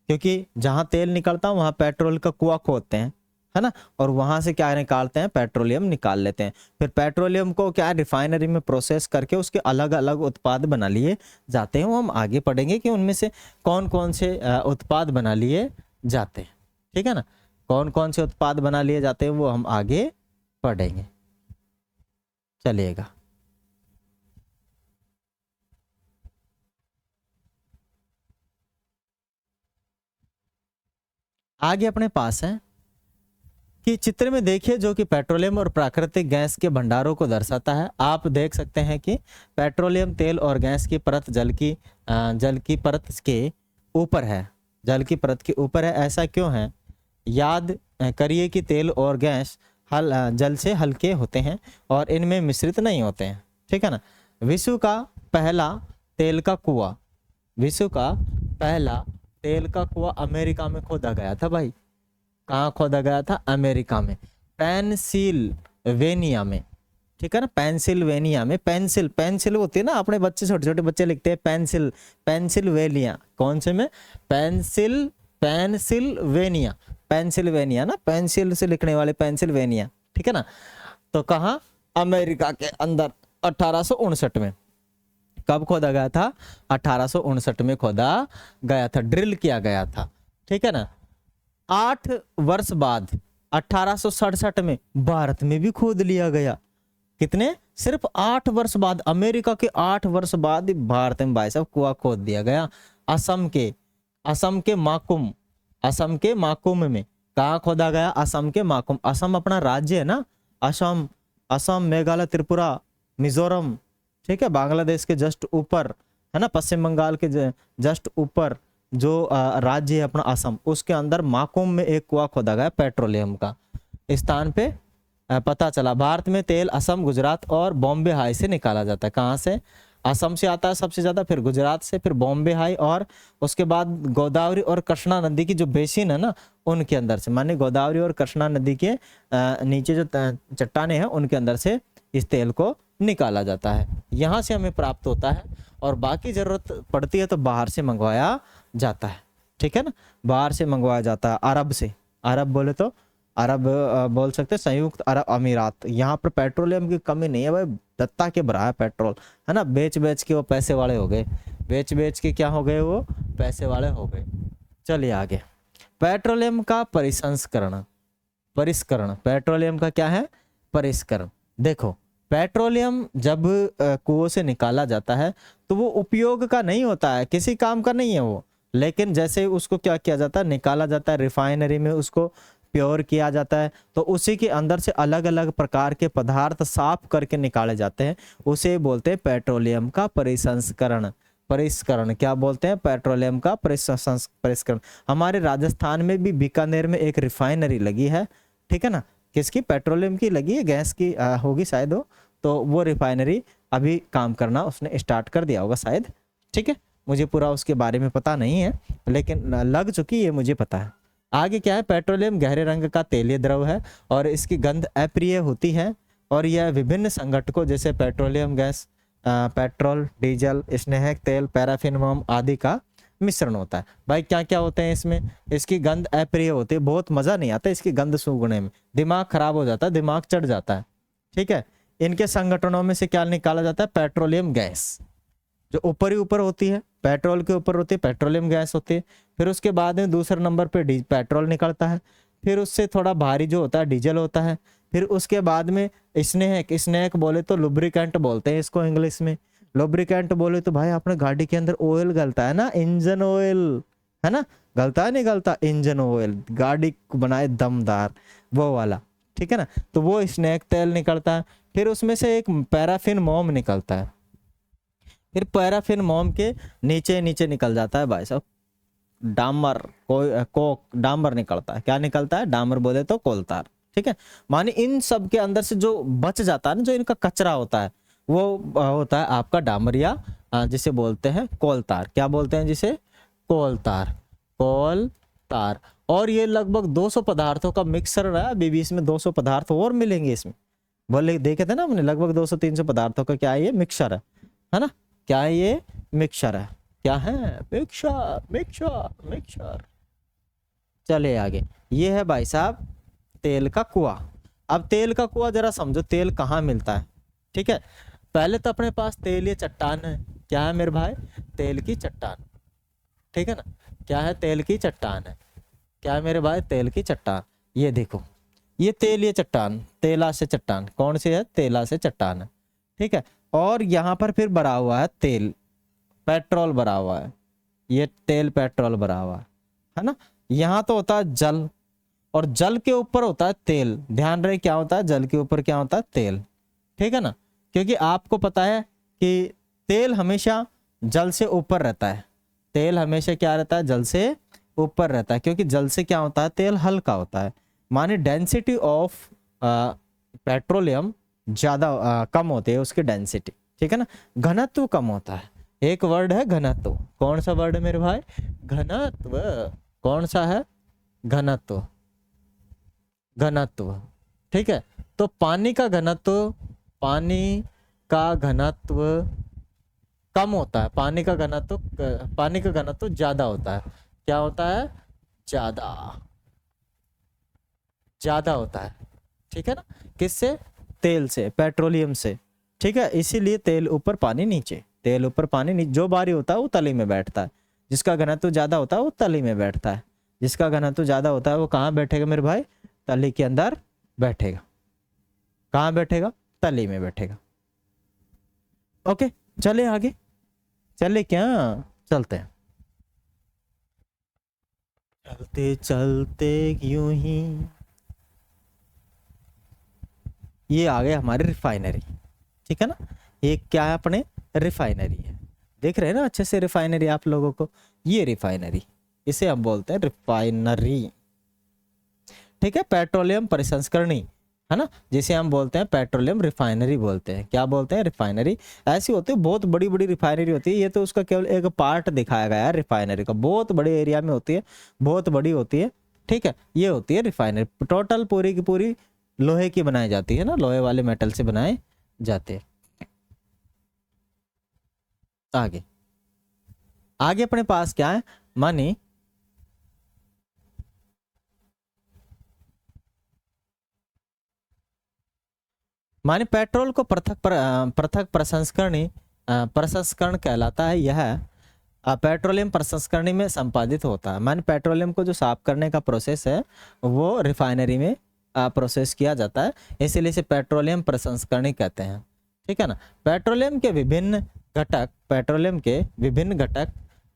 क्योंकि जहां तेल निकलता है वहां पेट्रोल का कुआं खोदते हैं, है ना। और वहां से क्या निकालते हैं, पेट्रोलियम निकाल लेते हैं। फिर पेट्रोलियम को क्या रिफाइनरी में प्रोसेस करके उसके अलग अलग उत्पाद बना लिए जाते हैं। वो हम आगे पढ़ेंगे कि उनमें से कौन कौन से उत्पाद बना लिए जाते हैं, ठीक है ना। कौन कौन से उत्पाद बना लिए जाते हैं वो हम आगे पढ़ेंगे, चलिएगा। आगे अपने पास है कि चित्र में देखिए जो कि पेट्रोलियम और प्राकृतिक गैस के भंडारों को दर्शाता है। आप देख सकते हैं कि पेट्रोलियम तेल और गैस की परत जल की परत के ऊपर है, जल की परत के ऊपर है। ऐसा क्यों है, याद करिए कि तेल और गैस जल से हल्के होते हैं और इनमें मिश्रित नहीं होते हैं, ठीक है ना। विश्व का पहला तेल का कुआं, विश्व का पहला तेल का कुआं अमेरिका में खोदा गया था भाई। कहाँ खोदा गया था, अमेरिका में, पेंसिल्वेनिया में, ठीक है ना। पेंसिल्वेनिया में, पेंसिल होती है ना, अपने बच्चे छोटे छोटे बच्चे लिखते हैं पेंसिल, पेंसिल्वेनिया, कौन से में, पेंसिल्वेनिया, पेंसिल्वेनिया ना, पेंसिल से लिखने वाले पेंसिल्वेनिया, ठीक है ना। तो कहाँ, अमेरिका के अंदर 1859 में। कब खोदा गया था, 1859 में खोदा गया था, ड्रिल किया गया था, ठीक है ना। 8 वर्ष बाद 1867 में भारत में भी खोद लिया गया। कितने, सिर्फ 8 वर्ष बाद, अमेरिका के 8 वर्ष बाद भारत में भाई साहब कुआं खोद दिया गया। असम के माकुम, असम के माकुम में कहाँ खोदा गया, असम के माकुम। असम अपना राज्य है ना, असम मेघालय त्रिपुरा मिजोरम, ठीक है, बांग्लादेश के जस्ट ऊपर, है ना, पश्चिम बंगाल के जस्ट ऊपर जो राज्य है अपना असम, उसके अंदर माकुम में एक कुआं खोदा गया पेट्रोलियम का। स्थान पे पता चला भारत में तेल असम, गुजरात और बॉम्बे हाई से निकाला जाता है। कहाँ से, असम से आता है सबसे ज्यादा, फिर गुजरात से, फिर बॉम्बे हाई, और उसके बाद गोदावरी और कृष्णा नदी की जो बेसिन है ना उनके अंदर से, माने गोदावरी और कृष्णा नदी के नीचे जो चट्टाने हैं उनके अंदर से इस तेल को निकाला जाता है। यहाँ से हमें प्राप्त होता है और बाकी जरूरत पड़ती है तो बाहर से मंगवाया जाता है, ठीक है ना, बाहर से मंगवाया जाता है। अरब से, अरब बोले तो अरब बोल सकते हैं, संयुक्त अरब अमीरात। यहाँ पर पेट्रोलियम की कमी नहीं है भाई, दत्ता के भरा है पेट्रोल, है ना। बेच बेच के वो पैसे वाले हो गए, बेच बेच के क्या हो गए, वो पैसे वाले हो गए। चलिए आगे, पेट्रोलियम का परिसंस्करण, पेट्रोलियम का क्या है, परिष्करण। देखो पेट्रोलियम जब कुओं से निकाला जाता है तो वो उपयोग का नहीं होता है, किसी काम का नहीं है वो, लेकिन जैसे उसको क्या किया जाता है, निकाला जाता है रिफाइनरी में, उसको प्योर किया जाता है, तो उसी के अंदर से अलग अलग प्रकार के पदार्थ साफ करके निकाले जाते हैं, उसे बोलते हैं पेट्रोलियम का परिसंस्करण। क्या बोलते हैं, पेट्रोलियम का परिष्करण। हमारे राजस्थान में भी बीकानेर में एक रिफाइनरी लगी है, ठीक है ना, किसकी, पेट्रोलियम की लगी है, गैस की होगी शायद हो, तो वो रिफाइनरी अभी काम करना उसने स्टार्ट कर दिया होगा शायद, ठीक है। मुझे पूरा उसके बारे में पता नहीं है, लेकिन लग चुकी है, मुझे पता है। आगे क्या है, पेट्रोलियम गहरे रंग का तेलीय द्रव है और इसकी गंध अप्रिय होती है और यह विभिन्न संघटकों जैसे पेट्रोलियम गैस, पेट्रोल, डीजल, स्नेहक तेल, पैराफिन मोम आदि का मिश्रण होता है। भाई क्या क्या होते हैं इसमें, इसकी गंध अप्रिय होती है, बहुत मजा नहीं आता इसकी गंध सूंघने में, दिमाग खराब हो जाता है, दिमाग चढ़ जाता है, ठीक है। इनके संगठनों में से क्या निकाला जाता है, पेट्रोलियम गैस, जो ऊपर ही ऊपर होती है, पेट्रोल के ऊपर होती है, पेट्रोलियम गैस होती है। फिर उसके बाद में दूसरे नंबर पे पेट्रोल निकलता है, फिर उससे थोड़ा भारी जो होता है डीजल होता है। फिर उसके बाद में स्नेहक बोले तो लुब्रिकेंट बोलते हैं इसको इंग्लिश में, लुब्रिकेंट बोले तो भाई अपने गाड़ी के अंदर ऑयल गलता है ना, इंजन ऑयल, है ना, गलता है नहीं गलता, इंजन ऑयल, गाड़ी को बनाए दमदार, वो वाला, ठीक है ना। तो वो स्नैक तेल निकलता है। फिर उसमें से एक पैराफिन मोम निकलता है। फिर पैराफिन मोम के नीचे नीचे निकल जाता है भाई साहब डामर, कोक, डामर निकलता है। क्या निकलता है? डामर बोले तो कोलतार, ठीक है। माने इन सब के अंदर से जो बच जाता है ना, जो इनका कचरा होता है, वो होता है आपका डामर, या जिसे बोलते हैं कोलतार। क्या बोलते हैं जिसे? कोलतार, कोलतार। और ये लगभग 200 पदार्थों का मिक्सर रहा है। अभी भी इसमें 200 पदार्थ और मिलेंगे इसमें। बोले देखे थे ना हमने, लगभग 200-300 पदार्थों का क्या है ये? मिक्सर है ना। क्या है ये? मिक्सर है। क्या है? Mixer, mixer, mixer. चले आगे। ये है भाई साहब तेल का कुआं। अब तेल का कुआं जरा समझो, तेल कहाँ मिलता है, ठीक है। पहले तो अपने पास तेल, ये चट्टान है। क्या है मेरे भाई? तेल की चट्टान, ठीक है ना। क्या है? तेल की चट्टान है। क्या है मेरे भाई? तेल की चट्टान। ये देखो, ये तेल, ये चट्टान, तेला से चट्टान। कौन सी है? तेला से चट्टान है, ठीक है। और यहाँ पर फिर भरा हुआ है तेल, पेट्रोल भरा हुआ है। ये तेल पेट्रोल भरा हुआ है ना। यहाँ तो होता है जल, और जल के ऊपर होता है तेल। ध्यान रहे क्या होता है? जल के ऊपर क्या होता है? तेल, ठीक है ना। क्योंकि आपको पता है कि तेल हमेशा जल से ऊपर रहता है। तेल हमेशा क्या रहता है? जल से ऊपर रहता है। क्योंकि जल से क्या होता है? तेल हल्का होता है। माने डेंसिटी ऑफ पेट्रोलियम ज़्यादा कम होती है उसकी डेंसिटी, ठीक है ना। घनत्व कम होता है। एक वर्ड है घनत्व। कौन सा वर्ड है मेरे भाई? घनत्व। कौन सा है? घनत्व, घनत्व, ठीक है। तो पानी का घनत्व, पानी का घनत्व कम होता है। पानी का घनत्व ज्यादा होता है। क्या होता है? ज्यादा, ज्यादा होता है, ठीक है ना। किससे? तेल से, पेट्रोलियम से, ठीक है। इसीलिए तेल ऊपर पानी नीचे, तेल ऊपर पानी नीचे। जो बारी होता है वो तली में बैठता है। जिसका घनत्व ज्यादा होता है वो तली में बैठता है। जिसका घनत्व ज्यादा होता है वो कहाँ बैठेगा मेरे भाई? तली के अंदर बैठेगा। कहाँ बैठेगा? तली में बैठेगा। ओके, चले आगे। चले क्या? चलते हैं। चलते चलते यूं ही ये आ गए हमारे रिफाइनरी, ठीक है ना। ये क्या है? अपने रिफाइनरी है। देख रहे हैं ना अच्छे से रिफाइनरी आप लोगों को? ये रिफाइनरी, इसे हम बोलते हैं रिफाइनरी, ठीक है। पेट्रोलियम प्रसंस्करणी है ना, जिसे हम बोलते हैं पेट्रोलियम रिफाइनरी बोलते हैं। क्या बोलते हैं? रिफाइनरी। ऐसी होती है, बहुत बड़ी बड़ी रिफाइनरी होती है। ये तो उसका केवल एक पार्ट दिखाया गया है रिफाइनरी का। बहुत बड़े एरिया में होती है, बहुत बड़ी होती है, ठीक है। ये होती है रिफाइनरी। टोटल पूरी की पूरी लोहे की बनाई जाती है ना, लोहे वाले मेटल से बनाए जाते हैं। आगे आगे अपने पास क्या है? मनी, माने पेट्रोल को पृथक प्रसंस्करण कहलाता है। यह पेट्रोलियम प्रसंस्करणी में संपादित होता है। माने पेट्रोलियम को जो साफ करने का प्रोसेस है वो रिफाइनरी में प्रोसेस किया जाता है, इसीलिए इसे पेट्रोलियम प्रसंस्करणी कहते हैं, ठीक है ना। पेट्रोलियम के विभिन्न घटक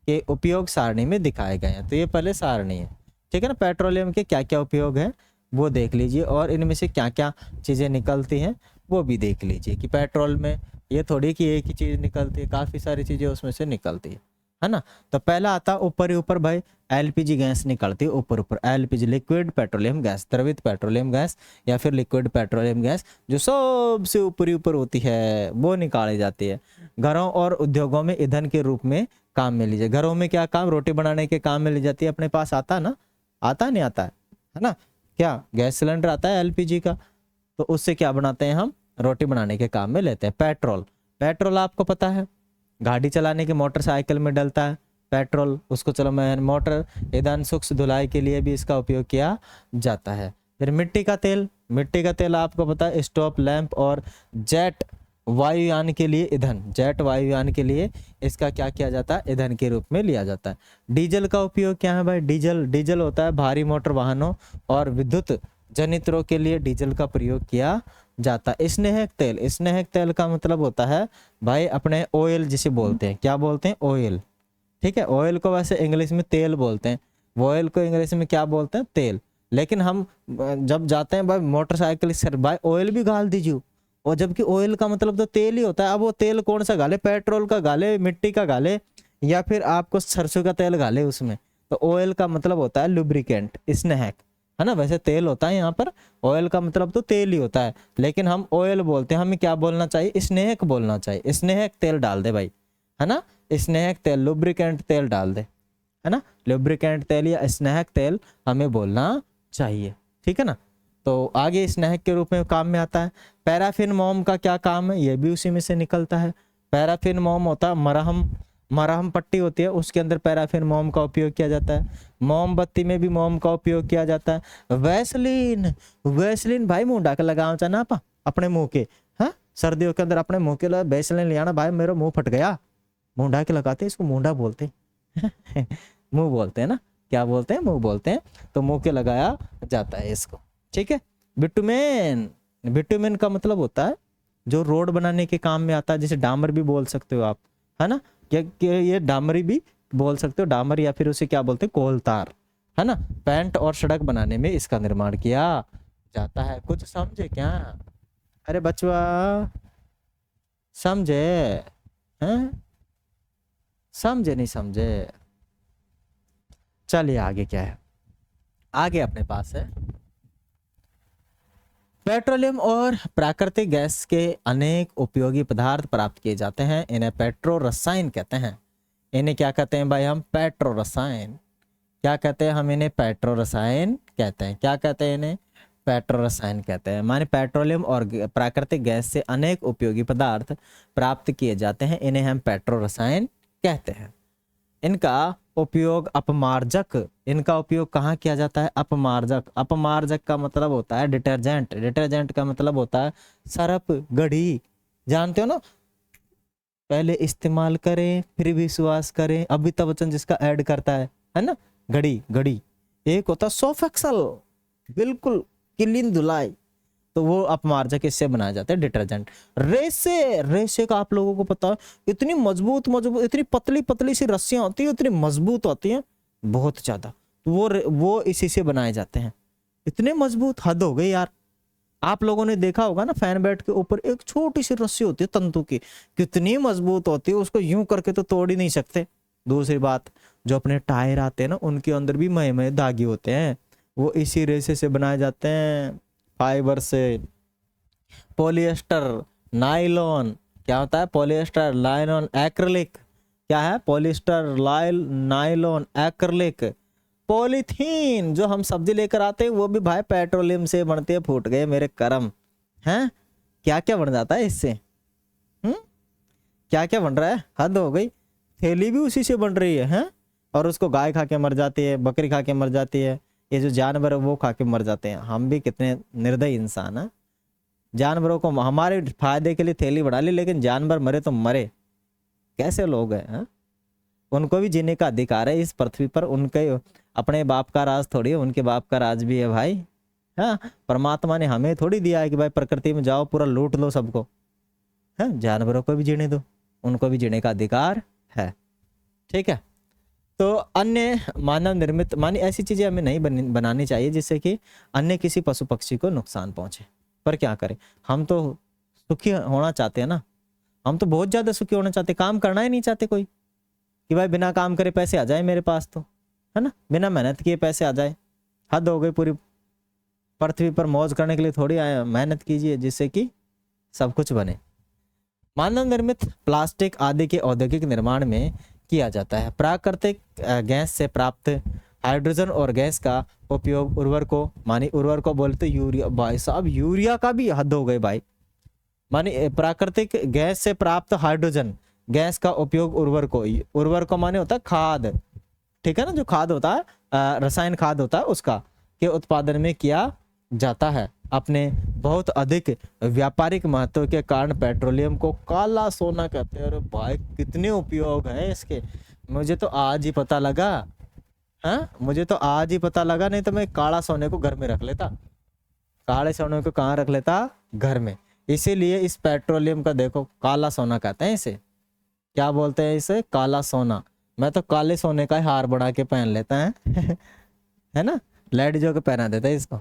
के उपयोग सारणी में दिखाए गए हैं। तो ये पहले सारणी है, ठीक है ना। पेट्रोलियम के क्या क्या उपयोग है वो देख लीजिए, और इनमें से क्या क्या चीज़ें निकलती हैं वो भी देख लीजिए। कि पेट्रोल में ये थोड़ी कि एक ही चीज़ निकलती है, काफ़ी सारी चीज़ें उसमें से निकलती है ना। तो पहला आता है ऊपर ही ऊपर भाई, एलपीजी गैस निकलती है ऊपर ऊपर। एलपीजी, लिक्विड पेट्रोलियम गैस, द्रवित पेट्रोलियम गैस या फिर लिक्विड पेट्रोलियम गैस, जो सबसे ऊपर ही ऊपर होती है वो निकाली जाती है। घरों और उद्योगों में ईंधन के रूप में काम में लीजिए। घरों में क्या काम? रोटी बनाने के काम में ली जाती है। अपने पास आता है ना, आता नहीं आता है ना। क्या गैस सिलेंडर आता है एलपीजी का, तो उससे क्या बनाते हैं हम? रोटी बनाने के काम में लेते हैं। पेट्रोल, पेट्रोल आपको पता है गाड़ी चलाने के मोटरसाइकिल में डलता है पेट्रोल, उसको चलो मैं मोटर ईंधन सूक्ष्म धुलाई के लिए भी इसका उपयोग किया जाता है। फिर मिट्टी का तेल, मिट्टी का तेल आपको पता है स्टोव लैंप और जेट वायुयान के लिए ईंधन, जेट वायुयान के लिए इसका क्या किया जाता है? ईंधन के रूप में लिया जाता है। डीजल का उपयोग क्या है भाई? डीजल, डीजल होता है भारी मोटर वाहनों और विद्युत जनित्रों के लिए डीजल का प्रयोग किया जाता है। स्नेहक तेल, स्नेहक तेल का मतलब होता है भाई अपने ऑयल जिसे बोलते हैं। क्या बोलते हैं? ऑयल, ठीक है। ऑयल को वैसे इंग्लिश में तेल बोलते हैं, ऑयल को अंग्रेजी में क्या बोलते हैं? तेल। लेकिन हम जब जाते हैं भाई मोटरसाइकिल सर भाई ऑयल भी गाल दीजिए, और जबकि ऑयल का मतलब तो तेल ही होता है। अब वो तेल कौन सा गाले? पेट्रोल का गाले, मिट्टी का गाले, या फिर आपको सरसों का तेल गाले उसमें। तो ऑयल का मतलब होता है लुब्रिकेंट, स्नेहक, है ना। वैसे तेल होता है यहाँ पर, ऑयल का मतलब तो तेल ही होता है, लेकिन हम ऑयल बोलते हैं। हमें क्या बोलना चाहिए? स्नेहक बोलना चाहिए। स्नेहक तेल डाल दे भाई, है ना। स्नेहक तेल, लुब्रिकेंट तेल डाल दे, है ना। लुब्रिकेंट तेल या स्नेहक तेल हमें बोलना चाहिए, ठीक है ना। तो आगे स्नेहक के रूप में काम में आता है। पैराफिन मोम का क्या काम है? ये भी उसी में से निकलता है। पैराफिन मोम होता है मरहम, मरहम पट्टी होती है, उसके अंदर पैराफिन मोम का उपयोग किया जाता है। मोमबत्ती में भी मोम का उपयोग किया जाता है। वैसलीन, वैसलीन भाई मुंह ढक लगाओ चाहे ना अपने मुंह के, हाँ सर्दियों के अंदर अपने मुंह के लिए वैसलीन ले आना। भाई मेरा मुंह फट गया, मुंह ढक लगाते, इसको मुंडा बोलते हैं मुंह बोलते हैं ना, क्या बोलते हैं? मुंह बोलते हैं। तो मुंह के लगाया जाता है इसको, ठीक है। बिटुमेन, बिटुमेन का मतलब होता है जो रोड बनाने के काम में आता है, जैसे डामर भी बोल सकते हो आप, है ना। क्या ये डामरी भी बोल सकते हो, डामर, या फिर उसे क्या बोलते हैं? कोलतार, है ना। पेंट और सड़क बनाने में इसका निर्माण किया जाता है। कुछ समझे क्या? अरे बचवा समझे? हैं? समझे नहीं समझे? चलिए आगे क्या है, आगे अपने पास है पेट्रोलियम और प्राकृतिक गैस के अनेक उपयोगी पदार्थ प्राप्त किए जाते हैं। इन्हें पेट्रो रसायन कहते हैं। इन्हें क्या कहते हैं भाई? हम पेट्रो रसायन। क्या कहते हैं हम इन्हें? पेट्रो रसायन कहते हैं। क्या कहते हैं इन्हें? पेट्रो रसायन कहते हैं। माने पेट्रोलियम और प्राकृतिक गैस से अनेक उपयोगी पदार्थ प्राप्त किए जाते हैं, इन्हें हम पेट्रो रसायन कहते हैं। इनका उपयोग अपमार्जक, इनका उपयोग कहाँ किया जाता है? अपमार्जक। अपमार्जक का मतलब होता है डिटर्जेंट। डिटर्जेंट का मतलब होता है सरफ, गढ़ी, जानते हो ना। पहले इस्तेमाल करें फिर विश्वास करें, अमिताभ बच्चन जिसका ऐड करता है ना। घड़ी, घड़ी। एक होता है सर्फ एक्सल, बिल्कुल क्लीन धुलाई, तो वो अपमार्जक इससे बनाया जाता है डिटर्जेंट। रेसे, रेसे का आप लोगों को पता है इतनी मजबूत मजबूत, इतनी पतली पतली सी रस्सियां होती है, इतनी मजबूत होती हैं बहुत ज्यादा, तो वो इसी से बनाए जाते हैं। इतने मजबूत, हद हो गई यार। आप लोगों ने देखा होगा ना, फैन बेल्ट के ऊपर एक छोटी सी रस्सी होती है तंतु की, कितनी मजबूत होती है, उसको यूं करके तो तोड़ ही नहीं सकते। दूसरी बात, जो अपने टायर आते हैं ना, उनके अंदर भी महे महे धागे होते हैं, वो इसी रेसे से बनाए जाते हैं, फाइबर से। पॉलिएस्टर, नायलॉन, क्या होता है? पॉलिएस्टर, नायलॉन, एक्रिलिक, क्या है? Polyester, nylon, acrylic. पॉलीथीन, जो हम सब्जी लेकर आते हैं, वो भी भाई पेट्रोलियम से बनते हैं। फूट गए मेरे कर्म हैं। क्या क्या बन जाता है इससे? क्या क्या बन रहा है? हद हो गई। थैली भी उसी से बन रही है, हैं? और उसको गाय खा के मर जाती है, बकरी खा के मर जाती है, ये जो जानवर है वो खा के मर जाते हैं। हम भी कितने निर्दयी इंसान हैं। जानवरों को हमारे फायदे के लिए थैली बढ़ा ली, लेकिन जानवर मरे तो मरे। कैसे लोग हैं? उनको भी जीने का अधिकार है इस पृथ्वी पर। उनके अपने बाप का राज थोड़ी है, उनके बाप का राज भी है भाई। हाँ, परमात्मा ने हमें थोड़ी दिया है कि भाई प्रकृति में जाओ पूरा लूट लो सबको। है, जानवरों को भी जीने दो, उनको भी जीने का अधिकार है, ठीक है। तो अन्य मानव निर्मित, मानी ऐसी चीजें हमें नहीं बनानी चाहिए जिससे कि अन्य किसी पशु पक्षी को नुकसान पहुंचे। पर क्या करें, हम तो सुखी होना चाहते हैं ना, हम तो बहुत ज्यादा सुखी होना चाहते, काम करना ही नहीं चाहते कोई, कि भाई बिना काम करे पैसे आ जाए मेरे पास, तो है ना, बिना मेहनत किए पैसे आ जाए। हद हो गई। पूरी पृथ्वी पर मौज करने के लिए थोड़ी आया, मेहनत कीजिए जिससे कि सब कुछ बने। मानव निर्मित प्लास्टिक आदि के औद्योगिक निर्माण में किया जाता है। प्राकृतिक गैस से प्राप्त हाइड्रोजन और गैस का उपयोग उर्वरकों, मानी उर्वरकों बोलते यूरिया, भाई साहब यूरिया का भी हद हो गए भाई। मानी प्राकृतिक गैस से प्राप्त हाइड्रोजन गैस का उपयोग उर्वरकों, उर्वरकों माने होता है खाद, ठीक है ना, जो खाद होता है रसायन खाद होता है उसका के उत्पादन में किया जाता है। अपने बहुत अधिक व्यापारिक महत्व के कारण पेट्रोलियम को काला सोना कहते हैं। अरे भाई कितने उपयोग हैं इसके, मुझे तो आज ही पता लगा। हाँ, मुझे तो आज ही पता लगा, नहीं तो मैं काला सोने को घर में रख लेता। काले सोने को कहाँ रख लेता? घर में। इसीलिए इस पेट्रोलियम का देखो काला सोना कहते हैं इसे। क्या बोलते हैं इसे? काला सोना। मैं तो काले सोने का हार बना के पहन लेता है है ना, लेडीजों को पहना देता है इसको,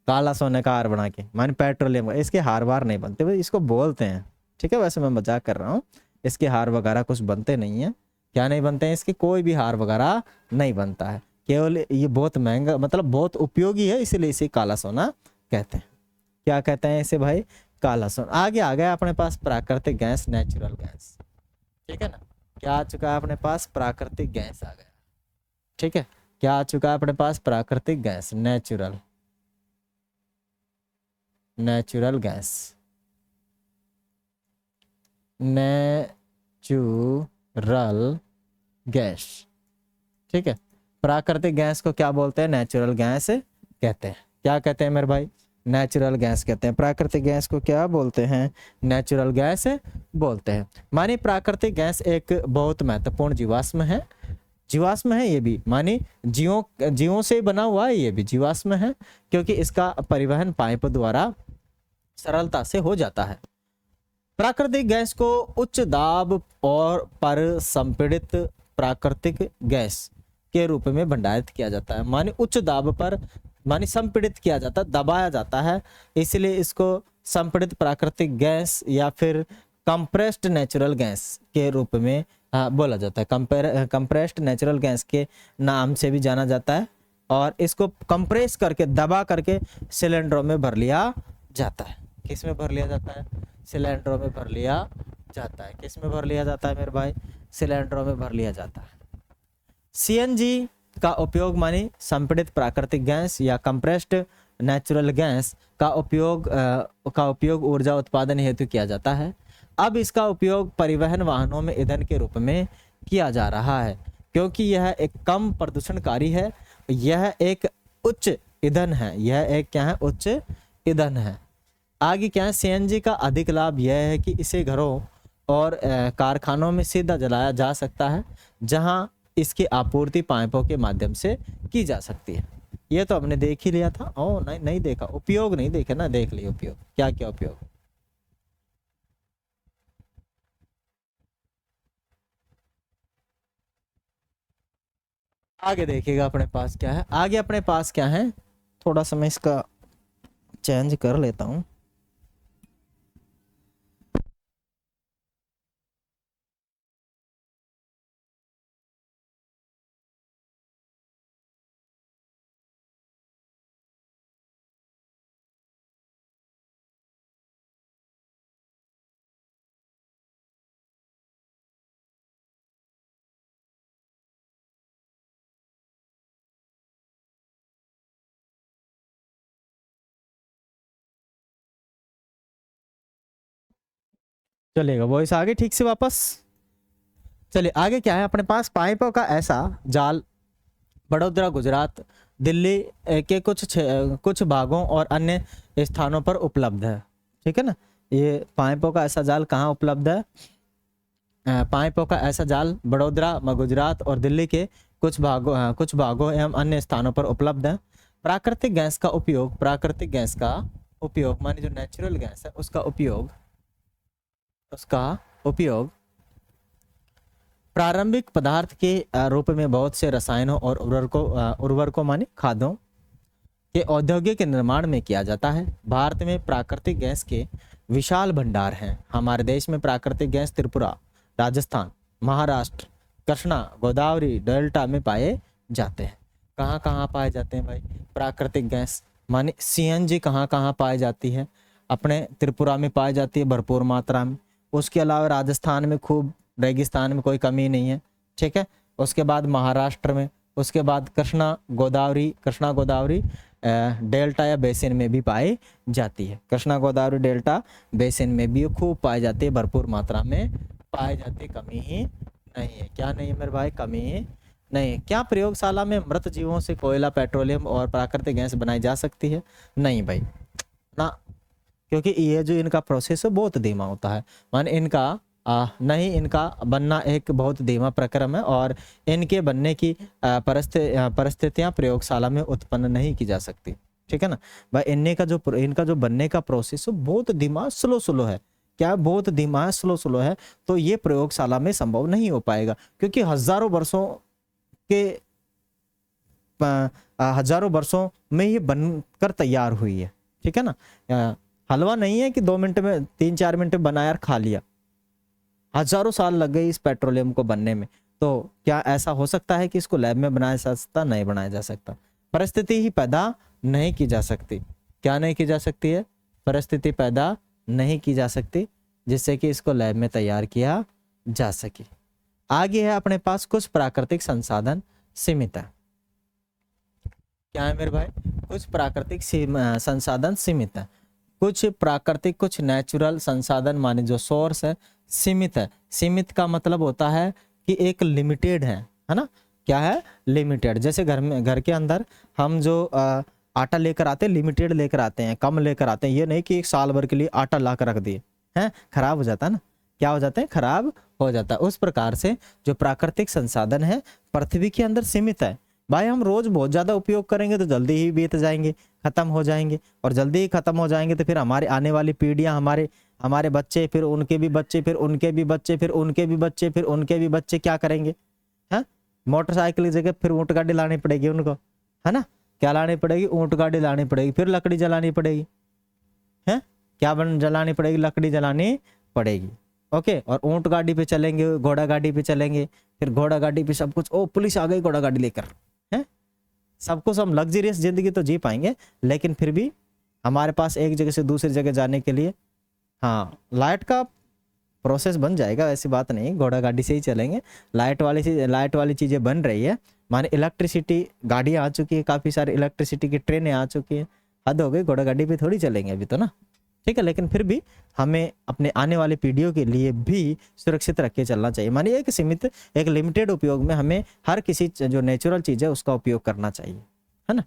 काला सोने का हार बना के, माने पेट्रोलियम, इसके हार वार नहीं बनते भाई, इसको बोलते हैं, ठीक है। वैसे मैं मजाक कर रहा हूँ, इसके हार वगैरह कुछ बनते नहीं है। क्या नहीं बनते हैं इसके, कोई भी हार वगैरह नहीं बनता है, केवल ये बहुत महंगा, मतलब बहुत उपयोगी है, इसीलिए इसे काला सोना कहते हैं। क्या कहते हैं इसे भाई, काला सोना। आगे आ गया अपने पास प्राकृतिक गैस, नेचुरल गैस, ठीक है ना। क्या आ चुका है अपने पास, प्राकृतिक गैस आ गया, ठीक है। क्या आ चुका है अपने पास, प्राकृतिक gas, natural, natural gas, natural gas, ठीक है। प्राकृतिक गैस को क्या बोलते हैं, नेचुरल गैस कहते हैं। क्या कहते हैं मेरे भाई, नेचुरल गैस कहते हैं। प्राकृतिक गैस को क्या बोलते हैं, नेचुरल गैस बोलते हैं। माने प्राकृतिक गैस एक बहुत महत्वपूर्ण जीवाश्म है, जीवाश्म है ये भी, माने जीवों से बना हुआ है, ये भी जीवाश्म है, क्योंकि इसका परिवहन पाइप द्वारा सरलता से हो जाता है। प्राकृतिक गैस को उच्च दाब और पर संपीड़ित प्राकृतिक गैस के रूप में भंडारित किया जाता है। माने उच्च दाब पर, माने संपीड़ित किया जाता है, दबाया जाता है, इसलिए इसको संपीड़ित प्राकृतिक गैस या फिर कंप्रेस्ड नेचुरल गैस के रूप में बोला जाता है। कंप्रेस्ड नेचुरल गैस के नाम से भी जाना जाता है, और इसको कंप्रेस करके, दबा करके सिलेंडरों में भर लिया जाता है। किस में भर लिया जाता है, सिलेंडरों में भर लिया जाता है। किस में भर लिया जाता है मेरे भाई, सिलेंडरों में भर लिया जाता है। सीएनजी का उपयोग, माने संपीड़ित प्राकृतिक गैस या कंप्रेस्ड नेचुरल गैस का उपयोग ऊर्जा उत्पादन हेतु किया जाता है। अब इसका उपयोग परिवहन वाहनों में ईंधन के रूप में किया जा रहा है, क्योंकि यह एक कम प्रदूषणकारी है, यह एक उच्च ईंधन है, यह एक क्या है, उच्च ईंधन है। आगे क्या है, सीएनजी का अधिक लाभ यह है कि इसे घरों और कारखानों में सीधा जलाया जा सकता है, जहां इसकी आपूर्ति पाइपों के माध्यम से की जा सकती है। ये तो हमने देख ही लिया था। ओ नहीं देखा, उपयोग नहीं देखे ना, देख लिया उपयोग, क्या क्या उपयोग। आगे देखिएगा अपने पास क्या है, आगे अपने पास क्या है, थोड़ा सा मैं इसका चेंज कर लेता हूँ। चलेगा वॉइस आगे ठीक से वापस। चलिए आगे क्या है अपने पास, पाइपों का ऐसा जाल बड़ोदरा, गुजरात, दिल्ली के कुछ भागों और अन्य स्थानों पर उपलब्ध है, ठीक है ना। ये पाइपों का ऐसा जाल कहाँ उपलब्ध है, पाइपों का ऐसा जाल बड़ोदरा, गुजरात और दिल्ली के कुछ भागों एवं अन्य स्थानों पर उपलब्ध है। प्राकृतिक गैस का उपयोग, प्राकृतिक गैस का उपयोग माने जो नेचुरल गैस है उसका उपयोग प्रारंभिक पदार्थ के रूप में बहुत से रसायनों और उर्वरकों माने खादों के औद्योगिक निर्माण में किया जाता है। भारत में प्राकृतिक गैस के विशाल भंडार हैं। हमारे देश में प्राकृतिक गैस त्रिपुरा, राजस्थान, महाराष्ट्र, कृष्णा गोदावरी डेल्टा में पाए जाते हैं। कहाँ कहाँ पाए जाते हैं भाई प्राकृतिक गैस, माने सीएनजी कहाँ कहाँ पाई जाती है, अपने त्रिपुरा में पाई जाती है भरपूर मात्रा में। उसके अलावा राजस्थान में खूब, रेगिस्तान में कोई कमी नहीं है, ठीक है। उसके बाद महाराष्ट्र में, उसके बाद कृष्णा गोदावरी डेल्टा या बेसिन में भी पाई जाती है। कृष्णा गोदावरी डेल्टा बेसिन में भी खूब पाई जाती है, भरपूर मात्रा में पाई जाती है, कमी ही नहीं है। क्या नहीं है मेरे भाई, कमी ही नहीं है। क्या प्रयोगशाला में मृत जीवों से कोयला, पेट्रोलियम और प्राकृतिक गैस बनाई जा सकती है? नहीं भाई ना, क्योंकि ये जो इनका प्रोसेस है बहुत धीमा होता है, माने इनका नहीं, इनका बनना एक बहुत धीमा प्रक्रम है और इनके बनने की परिस्थितियां प्रयोगशाला में उत्पन्न नहीं की जा सकती, ठीक है ना भाई। इनका जो बनने का प्रोसेस है बहुत धीमा, स्लो है, क्या बहुत धीमा है, स्लो स्लो है, तो ये प्रयोगशाला में संभव नहीं हो पाएगा, क्योंकि हजारों वर्षों में ये बनकर तैयार हुई है। ठीक है ना, हलवा नहीं है कि 2 मिनट में 3-4 मिनट में बनाया और खा लिया, हजारों साल लग गए इस पेट्रोलियम को बनने में। तो क्या ऐसा हो सकता है कि इसको लैब में बनाया जा सकता? नहीं बनाया जा सकता। परिस्थिति ही पैदा नहीं की जा सकती। क्या नहीं की जा सकती है? परिस्थिति पैदा नहीं की जा सकती जिससे कि इसको लैब में तैयार किया जा सके। आगे है अपने पास कुछ प्राकृतिक संसाधन सीमित है। क्या है मेरे भाई? कुछ प्राकृतिक संसाधन सीमित है। कुछ प्राकृतिक, कुछ नेचुरल संसाधन माने जो सोर्स है सीमित है। सीमित का मतलब होता है कि एक लिमिटेड है ना। क्या है? लिमिटेड। जैसे घर के अंदर हम जो आटा लेकर आते हैं, लिमिटेड लेकर आते हैं, कम लेकर आते हैं। ये नहीं कि 1 साल भर के लिए आटा ला कर रख दिए हैं, खराब हो जाता है ना। क्या हो जाता है? खराब हो जाता है। उस प्रकार से जो प्राकृतिक संसाधन है पृथ्वी के अंदर सीमित है। भाई हम रोज बहुत ज्यादा उपयोग करेंगे तो जल्दी ही बीत जाएंगे, खत्म हो जाएंगे, और जल्दी ही खत्म हो जाएंगे तो फिर हमारे आने वाली पीढ़ियां, हमारे बच्चे, फिर उनके भी बच्चे, फिर उनके भी बच्चे, फिर उनके भी बच्चे, फिर उनके भी बच्चे क्या करेंगे? हैं? मोटरसाइकिल की जगह फिर ऊंट गाड़ी लानी पड़ेगी उनको, है ना। क्या लानी पड़ेगी? ऊंट गाड़ी लानी पड़ेगी। फिर लकड़ी जलानी पड़ेगी, है क्या जलानी पड़ेगी? लकड़ी जलानी पड़ेगी। ओके, और ऊंट गाड़ी पे चलेंगे, घोड़ा गाड़ी पे चलेंगे, फिर घोड़ा गाड़ी पे सब कुछ, ओ पुलिस आ गई घोड़ा गाड़ी लेकर, है सब कुछ। हम लग्जरियस जिंदगी तो जी पाएंगे, लेकिन फिर भी हमारे पास एक जगह से दूसरी जगह जाने के लिए हाँ लाइट का प्रोसेस बन जाएगा। ऐसी बात नहीं, घोड़ा गाड़ी से ही चलेंगे। लाइट वाली चीज़ें बन रही है, माने इलेक्ट्रिसिटी गाड़ियाँ आ चुकी है, काफ़ी सारी इलेक्ट्रिसिटी की ट्रेनें आ चुकी हैं। हद हो गई, घोड़ा गाड़ी पे थोड़ी चलेंगे अभी तो ना। ठीक है, लेकिन फिर भी हमें अपने आने वाली पीढ़ियों के लिए भी सुरक्षित रख के चलना चाहिए। मानिए एक सीमित, एक लिमिटेड उपयोग में हमें हर किसी जो नेचुरल चीज़ है उसका उपयोग करना चाहिए, है ना।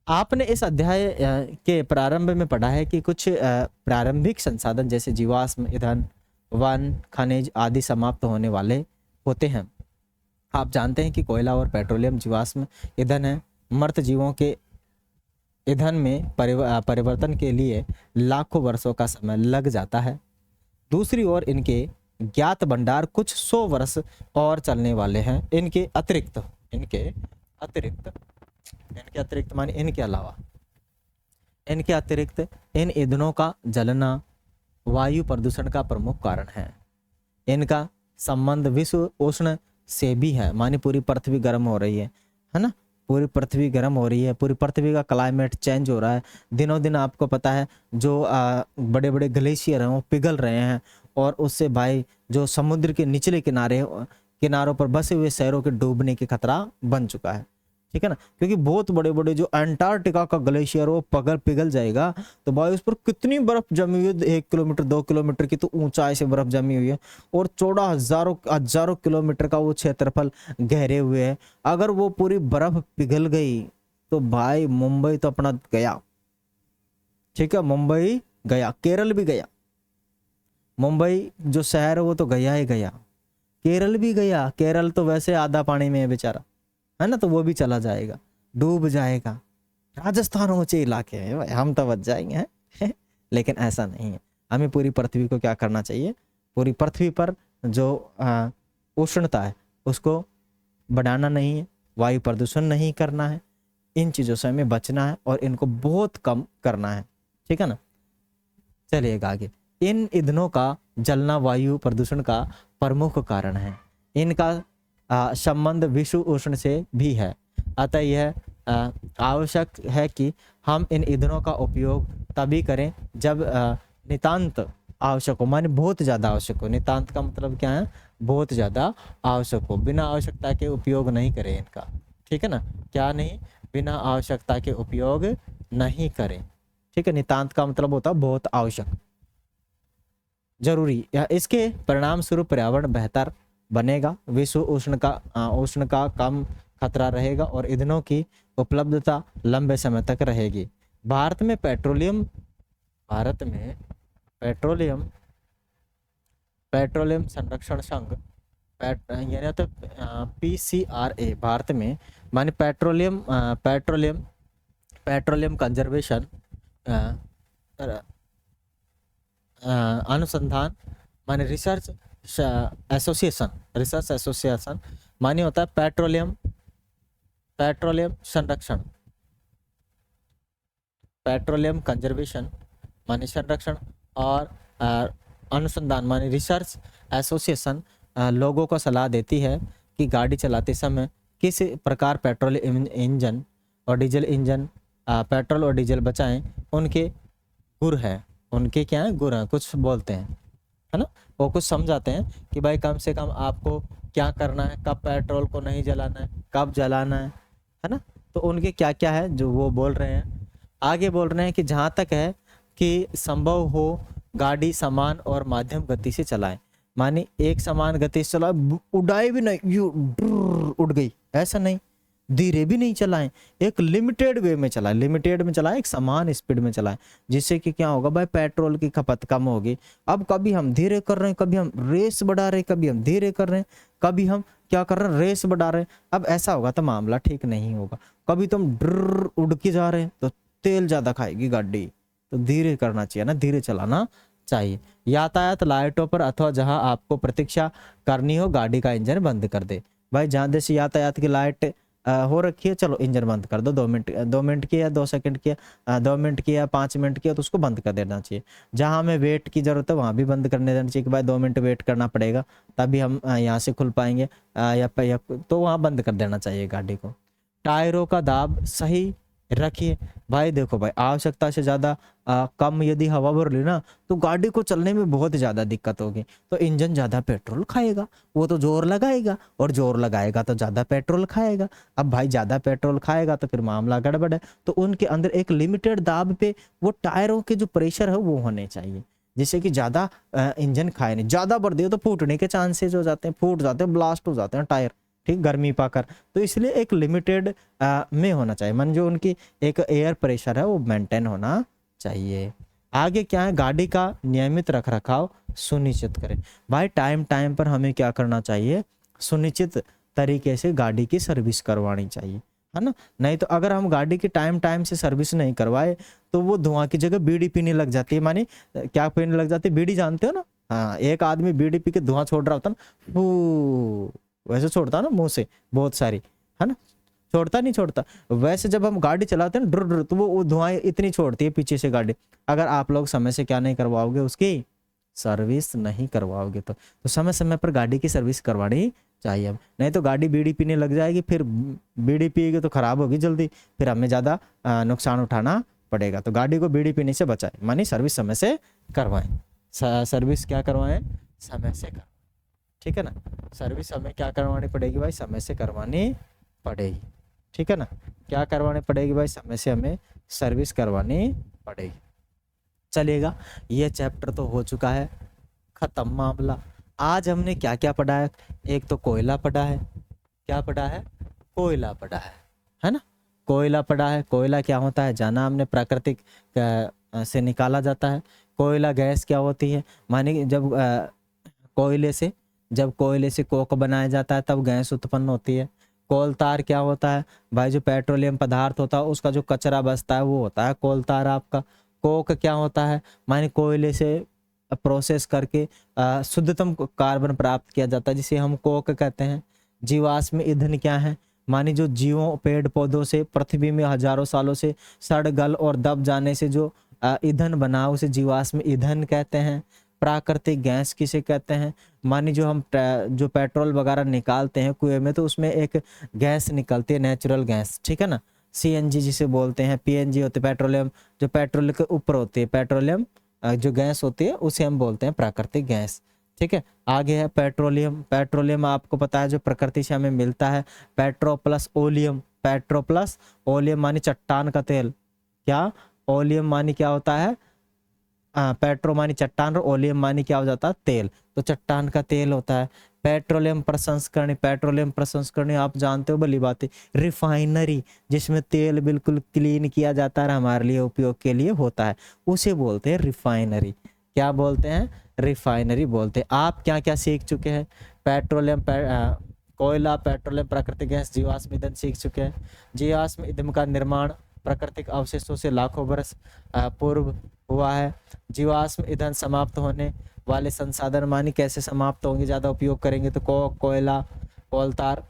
आपने इस अध्याय के प्रारंभ में पढ़ा है कि कुछ प्रारंभिक संसाधन जैसे जीवाश्म ईंधन, वन, खनिज आदि समाप्त होने वाले होते हैं। आप जानते हैं कि कोयला और पेट्रोलियम जीवाश्म ईंधन है। मृत जीवों के ईंधन में परिवर्तन के लिए लाखों वर्षों का समय लग जाता है। दूसरी ओर इनके ज्ञात भंडार कुछ 100 वर्ष और चलने वाले हैं। इनके अतिरिक्त माने इनके अलावा, इनके अतिरिक्त इन ईंधनों का जलना वायु प्रदूषण का प्रमुख कारण है। इनका संबंध विश्व उष्ण से भी है, माने पूरी पृथ्वी गर्म हो रही है ना। पूरी पृथ्वी गर्म हो रही है, पूरी पृथ्वी का क्लाइमेट चेंज हो रहा है दिनों दिन। आपको पता है जो बड़े बड़े ग्लेशियर हैं वो पिघल रहे हैं, और उससे भाई जो समुद्र के निचले किनारों पर बसे हुए शहरों के डूबने के खतरा बन चुका है। ठीक है ना, क्योंकि बहुत बड़े बड़े जो अंटार्कटिका का ग्लेशियर वो पिघल जाएगा, तो भाई उस पर कितनी बर्फ जमी हुई है, 1 किलोमीटर 2 किलोमीटर की तो ऊंचाई से बर्फ जमी हुई है, और चौड़ा हजारों किलोमीटर का वो क्षेत्रफल गहरे हुए है। अगर वो पूरी बर्फ पिघल गई तो भाई मुंबई तो अपना गया। ठीक है, मुंबई गया, केरल भी गया। मुंबई जो शहर है वो तो गया ही गया, केरल भी गया। केरल तो वैसे आधा पानी में है बेचारा, है ना, तो वो भी चला जाएगा, डूब जाएगा। राजस्थान ऊंचे इलाके हैं भाई, हम तो बच जाएंगे हैं लेकिन ऐसा नहीं है। हमें पूरी पृथ्वी को क्या करना चाहिए? पूरी पृथ्वी पर जो उष्णता है उसको बढ़ाना नहीं है, वायु प्रदूषण नहीं करना है, इन चीज़ों से हमें बचना है और इनको बहुत कम करना है। ठीक है ना, चलिए आगे। इन ईंधनों का जलना वायु प्रदूषण का प्रमुख कारण है। इनका संबंध विश्व उष्ण से भी है। अतः यह आवश्यक है कि हम इन ईंधनों का उपयोग तभी करें जब नितांत आवश्यक हो, माने बहुत ज़्यादा आवश्यक हो। नितांत का मतलब क्या है? बहुत ज़्यादा आवश्यक हो। बिना आवश्यकता के उपयोग नहीं करें इनका। ठीक है ना, क्या नहीं? बिना आवश्यकता के उपयोग नहीं करें। ठीक है, नितांत का मतलब होता है बहुत आवश्यक, जरूरी। या इसके परिणाम स्वरूप पर्यावरण बेहतर बनेगा, विश्व उष्ण का कम खतरा रहेगा और ईंधनों की उपलब्धता लंबे समय तक रहेगी। भारत में पेट्रोलियम संरक्षण संघ यानी तो PCRA भारत में माने पेट्रोलियम कंजर्वेशन अनुसंधान माने रिसर्च एसोसिएशन, रिसर्च एसोसिएशन माने होता है पेट्रोलियम, पेट्रोलियम संरक्षण, पेट्रोलियम कंजर्वेशन माने संरक्षण, और अनुसंधान माने रिसर्च एसोसिएशन लोगों को सलाह देती है कि गाड़ी चलाते समय किस प्रकार पेट्रोल इंजन और डीजल इंजन, पेट्रोल और डीजल बचाएं। उनके गुर है, उनके क्या है, गुर हैं, कुछ बोलते हैं, है ना। वो कुछ समझाते हैं कि भाई कम से कम आपको क्या करना है, कब पेट्रोल को नहीं जलाना है, कब जलाना है ना। तो उनके क्या क्या है जो वो बोल रहे हैं। आगे बोल रहे हैं कि जहाँ तक है कि संभव हो गाड़ी समान और माध्यम गति से चलाएं, माने एक समान गति से चलाए, उड़ाए भी नहीं, यू उड़ गई ऐसा नहीं, धीरे भी नहीं चलाएं, एक लिमिटेड वे में चलाएं, लिमिटेड में चलाएं, एक समान स्पीड में चलाएं, जिससे कि क्या होगा भाई, पेट्रोल की खपत कम होगी। अब कभी हम धीरे कर रहे हैं, कभी हम रेस बढ़ा रहे हैं, कभी हम धीरे कर रहे हैं, कभी हम क्या कर रहे हैं, रेस बढ़ा रहे हैं। अब ऐसा होगा तो मामला ठीक नहीं होगा। कभी तुम ड्र उड़ के जा रहे हैं तो तेल ज्यादा खाएगी गाड़ी, तो धीरे करना चाहिए ना, धीरे चलाना चाहिए। यातायात लाइटों पर अथवा जहां आपको प्रतीक्षा करनी हो गाड़ी का इंजन बंद कर दे। भाई जहां जैसे यातायात की लाइट हो रखी है, चलो इंजन बंद कर दो, 2 मिनट की या 2 सेकंड की, 2 मिनट की या 5 मिनट की, तो उसको बंद कर देना चाहिए। जहां हमें वेट की जरूरत है वहां भी बंद करने देना चाहिए कि भाई 2 मिनट वेट करना पड़ेगा तभी हम यहाँ से खुल पाएंगे, या तो वहां बंद कर देना चाहिए गाड़ी को। टायरों का दाब सही रखिए। भाई देखो भाई, आवश्यकता से ज़्यादा कम यदि हवा भर ली ना तो गाड़ी को चलने में बहुत ज़्यादा दिक्कत होगी, तो इंजन ज़्यादा पेट्रोल खाएगा, वो तो जोर लगाएगा, और जोर लगाएगा तो ज़्यादा पेट्रोल खाएगा। अब भाई ज़्यादा पेट्रोल खाएगा तो फिर मामला गड़बड़ है। तो उनके अंदर एक लिमिटेड दाब पे वो टायरों के जो प्रेशर है वो होने चाहिए, जिससे कि ज़्यादा इंजन खाए नहीं। ज़्यादा बढ़ दिए तो फूटने के चांसेस हो जाते हैं, फूट जाते हैं, ब्लास्ट हो जाते हैं टायर, ठीक, गर्मी पाकर। तो इसलिए एक लिमिटेड में होना चाहिए, मन जो उनकी एक एयर प्रेशर है वो मेंटेन होना चाहिए। आगे क्या है, गाड़ी का नियमित रख रखाव सुनिश्चित करें। भाई टाइम टाइम पर हमें क्या करना चाहिए, सुनिश्चित तरीके से गाड़ी की सर्विस करवानी चाहिए, है ना। नहीं तो अगर हम गाड़ी की टाइम टाइम से सर्विस नहीं करवाए तो वो धुआं की जगह बीड़ी पीने लग जाती है। मानी क्या पीने लग जाती है, बीड़ी जानते हो ना। हाँ, एक आदमी बीड़ी पी के धुआं छोड़ रहा होता ना, फू वैसे छोड़ता ना मुंह से बहुत सारी, है ना, छोड़ता नहीं छोड़ता। वैसे जब हम गाड़ी चलाते हैं ना ड्र तो वो धुआं इतनी छोड़ती है पीछे से गाड़ी। अगर आप लोग समय से क्या नहीं करवाओगे, उसकी सर्विस नहीं करवाओगे तो समय समय पर गाड़ी की सर्विस करवानी चाहिए। अब नहीं तो गाड़ी बीड़ी पीने लग जाएगी, फिर बीड़ी पिएगी तो खराब होगी जल्दी, फिर हमें ज़्यादा नुकसान उठाना पड़ेगा। तो गाड़ी को बीड़ी पीने से बचाएं, मानी सर्विस समय से करवाएं। सर्विस क्या करवाएं, समय से करवाएं, ठीक है ना। सर्विस हमें क्या करवानी पड़ेगी भाई, समय से करवानी पड़ेगी, ठीक है ना। क्या करवानी पड़ेगी भाई, समय से हमें सर्विस करवानी पड़ेगी। चलेगा, ये चैप्टर तो हो चुका है खत्म मामला। आज हमने क्या क्या पढ़ा है, एक तो कोयला पढ़ा है, क्या पढ़ा है, कोयला पढ़ा है ना। कोयला पढ़ा है, कोयला क्या होता है जाना हमने, प्राकृतिक से निकाला जाता है। कोयला गैस क्या होती है, माने जब कोयले से कोक बनाया जाता है तब गैस उत्पन्न होती है। कोलतार क्या होता है भाई, जो पेट्रोलियम पदार्थ होता है उसका जो कचरा बचता है वो होता है कोलतार आपका। कोक क्या होता है, माने कोयले से प्रोसेस करके शुद्धतम कार्बन प्राप्त किया जाता है जिसे हम कोक कहते हैं। जीवाश्म ईंधन क्या है, माने जो जीवों पेड़ पौधों से पृथ्वी में हजारों सालों से सड़ गल और दब जाने से जो ईंधन बना उसे जीवाश्म ईंधन कहते हैं। प्राकृतिक गैस किसे कहते हैं, मानी जो हम जो पेट्रोल वगैरह निकालते हैं कुएं में तो उसमें एक गैस निकलती है नेचुरल गैस, ठीक है ना। सीएनजी जिसे बोलते हैं, पीएनजी होते पेट्रोलियम, जो पेट्रोल के ऊपर होती है पेट्रोलियम जो गैस होती है उसे हम बोलते हैं प्राकृतिक गैस, ठीक है। आगे है पेट्रोलियम। पेट्रोलियम आपको पता है जो प्रकृति से हमें मिलता है। Petro plus oleum, petro plus oleum मानी चट्टान का तेल, क्या, ओलियम मानी क्या होता है, पेट्रो मानी चट्टान और ओलियम मानी क्या हो जाता है, तेल, तो चट्टान का तेल होता है। पेट्रोलियम प्रसंस्करण, पेट्रोलियम प्रसंस्करण आप जानते हो भली बात है, रिफाइनरी जिसमें तेल बिल्कुल क्लीन किया जाता है हमारे लिए उपयोग के लिए होता है, उसे बोलते हैं रिफाइनरी। क्या बोलते हैं, रिफाइनरी बोलते हैं। आप क्या क्या सीख चुके हैं, पेट्रोलियम कोयला, पेट्रोलियम, प्राकृतिक गैस, जीवाश्म ईंधन सीख चुके हैं। जीवाश्म ईंधन का निर्माण प्राकृतिक अवशेषों से लाखों वर्ष पूर्व हुआ है। जीवाश्म ईंधन समाप्त होने वाले संसाधन मानी कैसे समाप्त होंगे, ज़्यादा उपयोग करेंगे तो कोयला, कोलतार,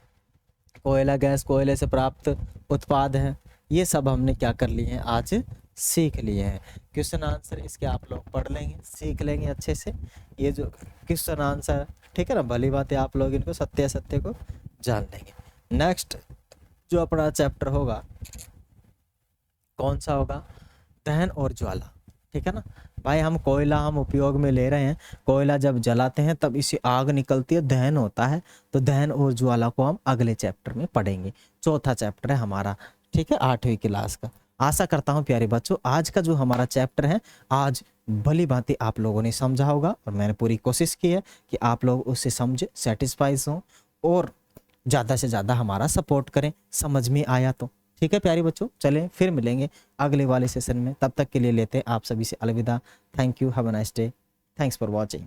कोयला गैस, कोयले से प्राप्त उत्पाद हैं। ये सब हमने क्या कर लिए हैं, आज सीख लिए हैं। क्वेश्चन आंसर इसके आप लोग पढ़ लेंगे, सीख लेंगे अच्छे से। ये जो क्वेश्चन आंसर, ठीक है ना, भली बात है, आप लोग इनको सत्य सत्य को जान लेंगे। नेक्स्ट जो अपना चैप्टर होगा कौन सा होगा, दहन और ज्वाला, ठीक है ना भाई। हम कोयला हम उपयोग में ले रहे हैं, कोयला जब जलाते हैं तब इससे आग निकलती है, दहन होता है। तो दहन और ज्वाला को हम अगले चैप्टर में पढ़ेंगे, चौथा चैप्टर है हमारा, ठीक है, 8वीं क्लास का। आशा करता हूँ प्यारे बच्चों आज का जो हमारा चैप्टर है, आज भली भांति आप लोगों ने समझा होगा, और मैंने पूरी कोशिश की है कि आप लोग उससे समझे, सेटिस्फाइज हों और ज़्यादा से ज़्यादा हमारा सपोर्ट करें, समझ में आया तो। ठीक है प्यारे बच्चों, चलें फिर मिलेंगे अगले वाले सेशन में, तब तक के लिए लेते हैं आप सभी से अलविदा। Thank you, have a nice day, thanks for watching.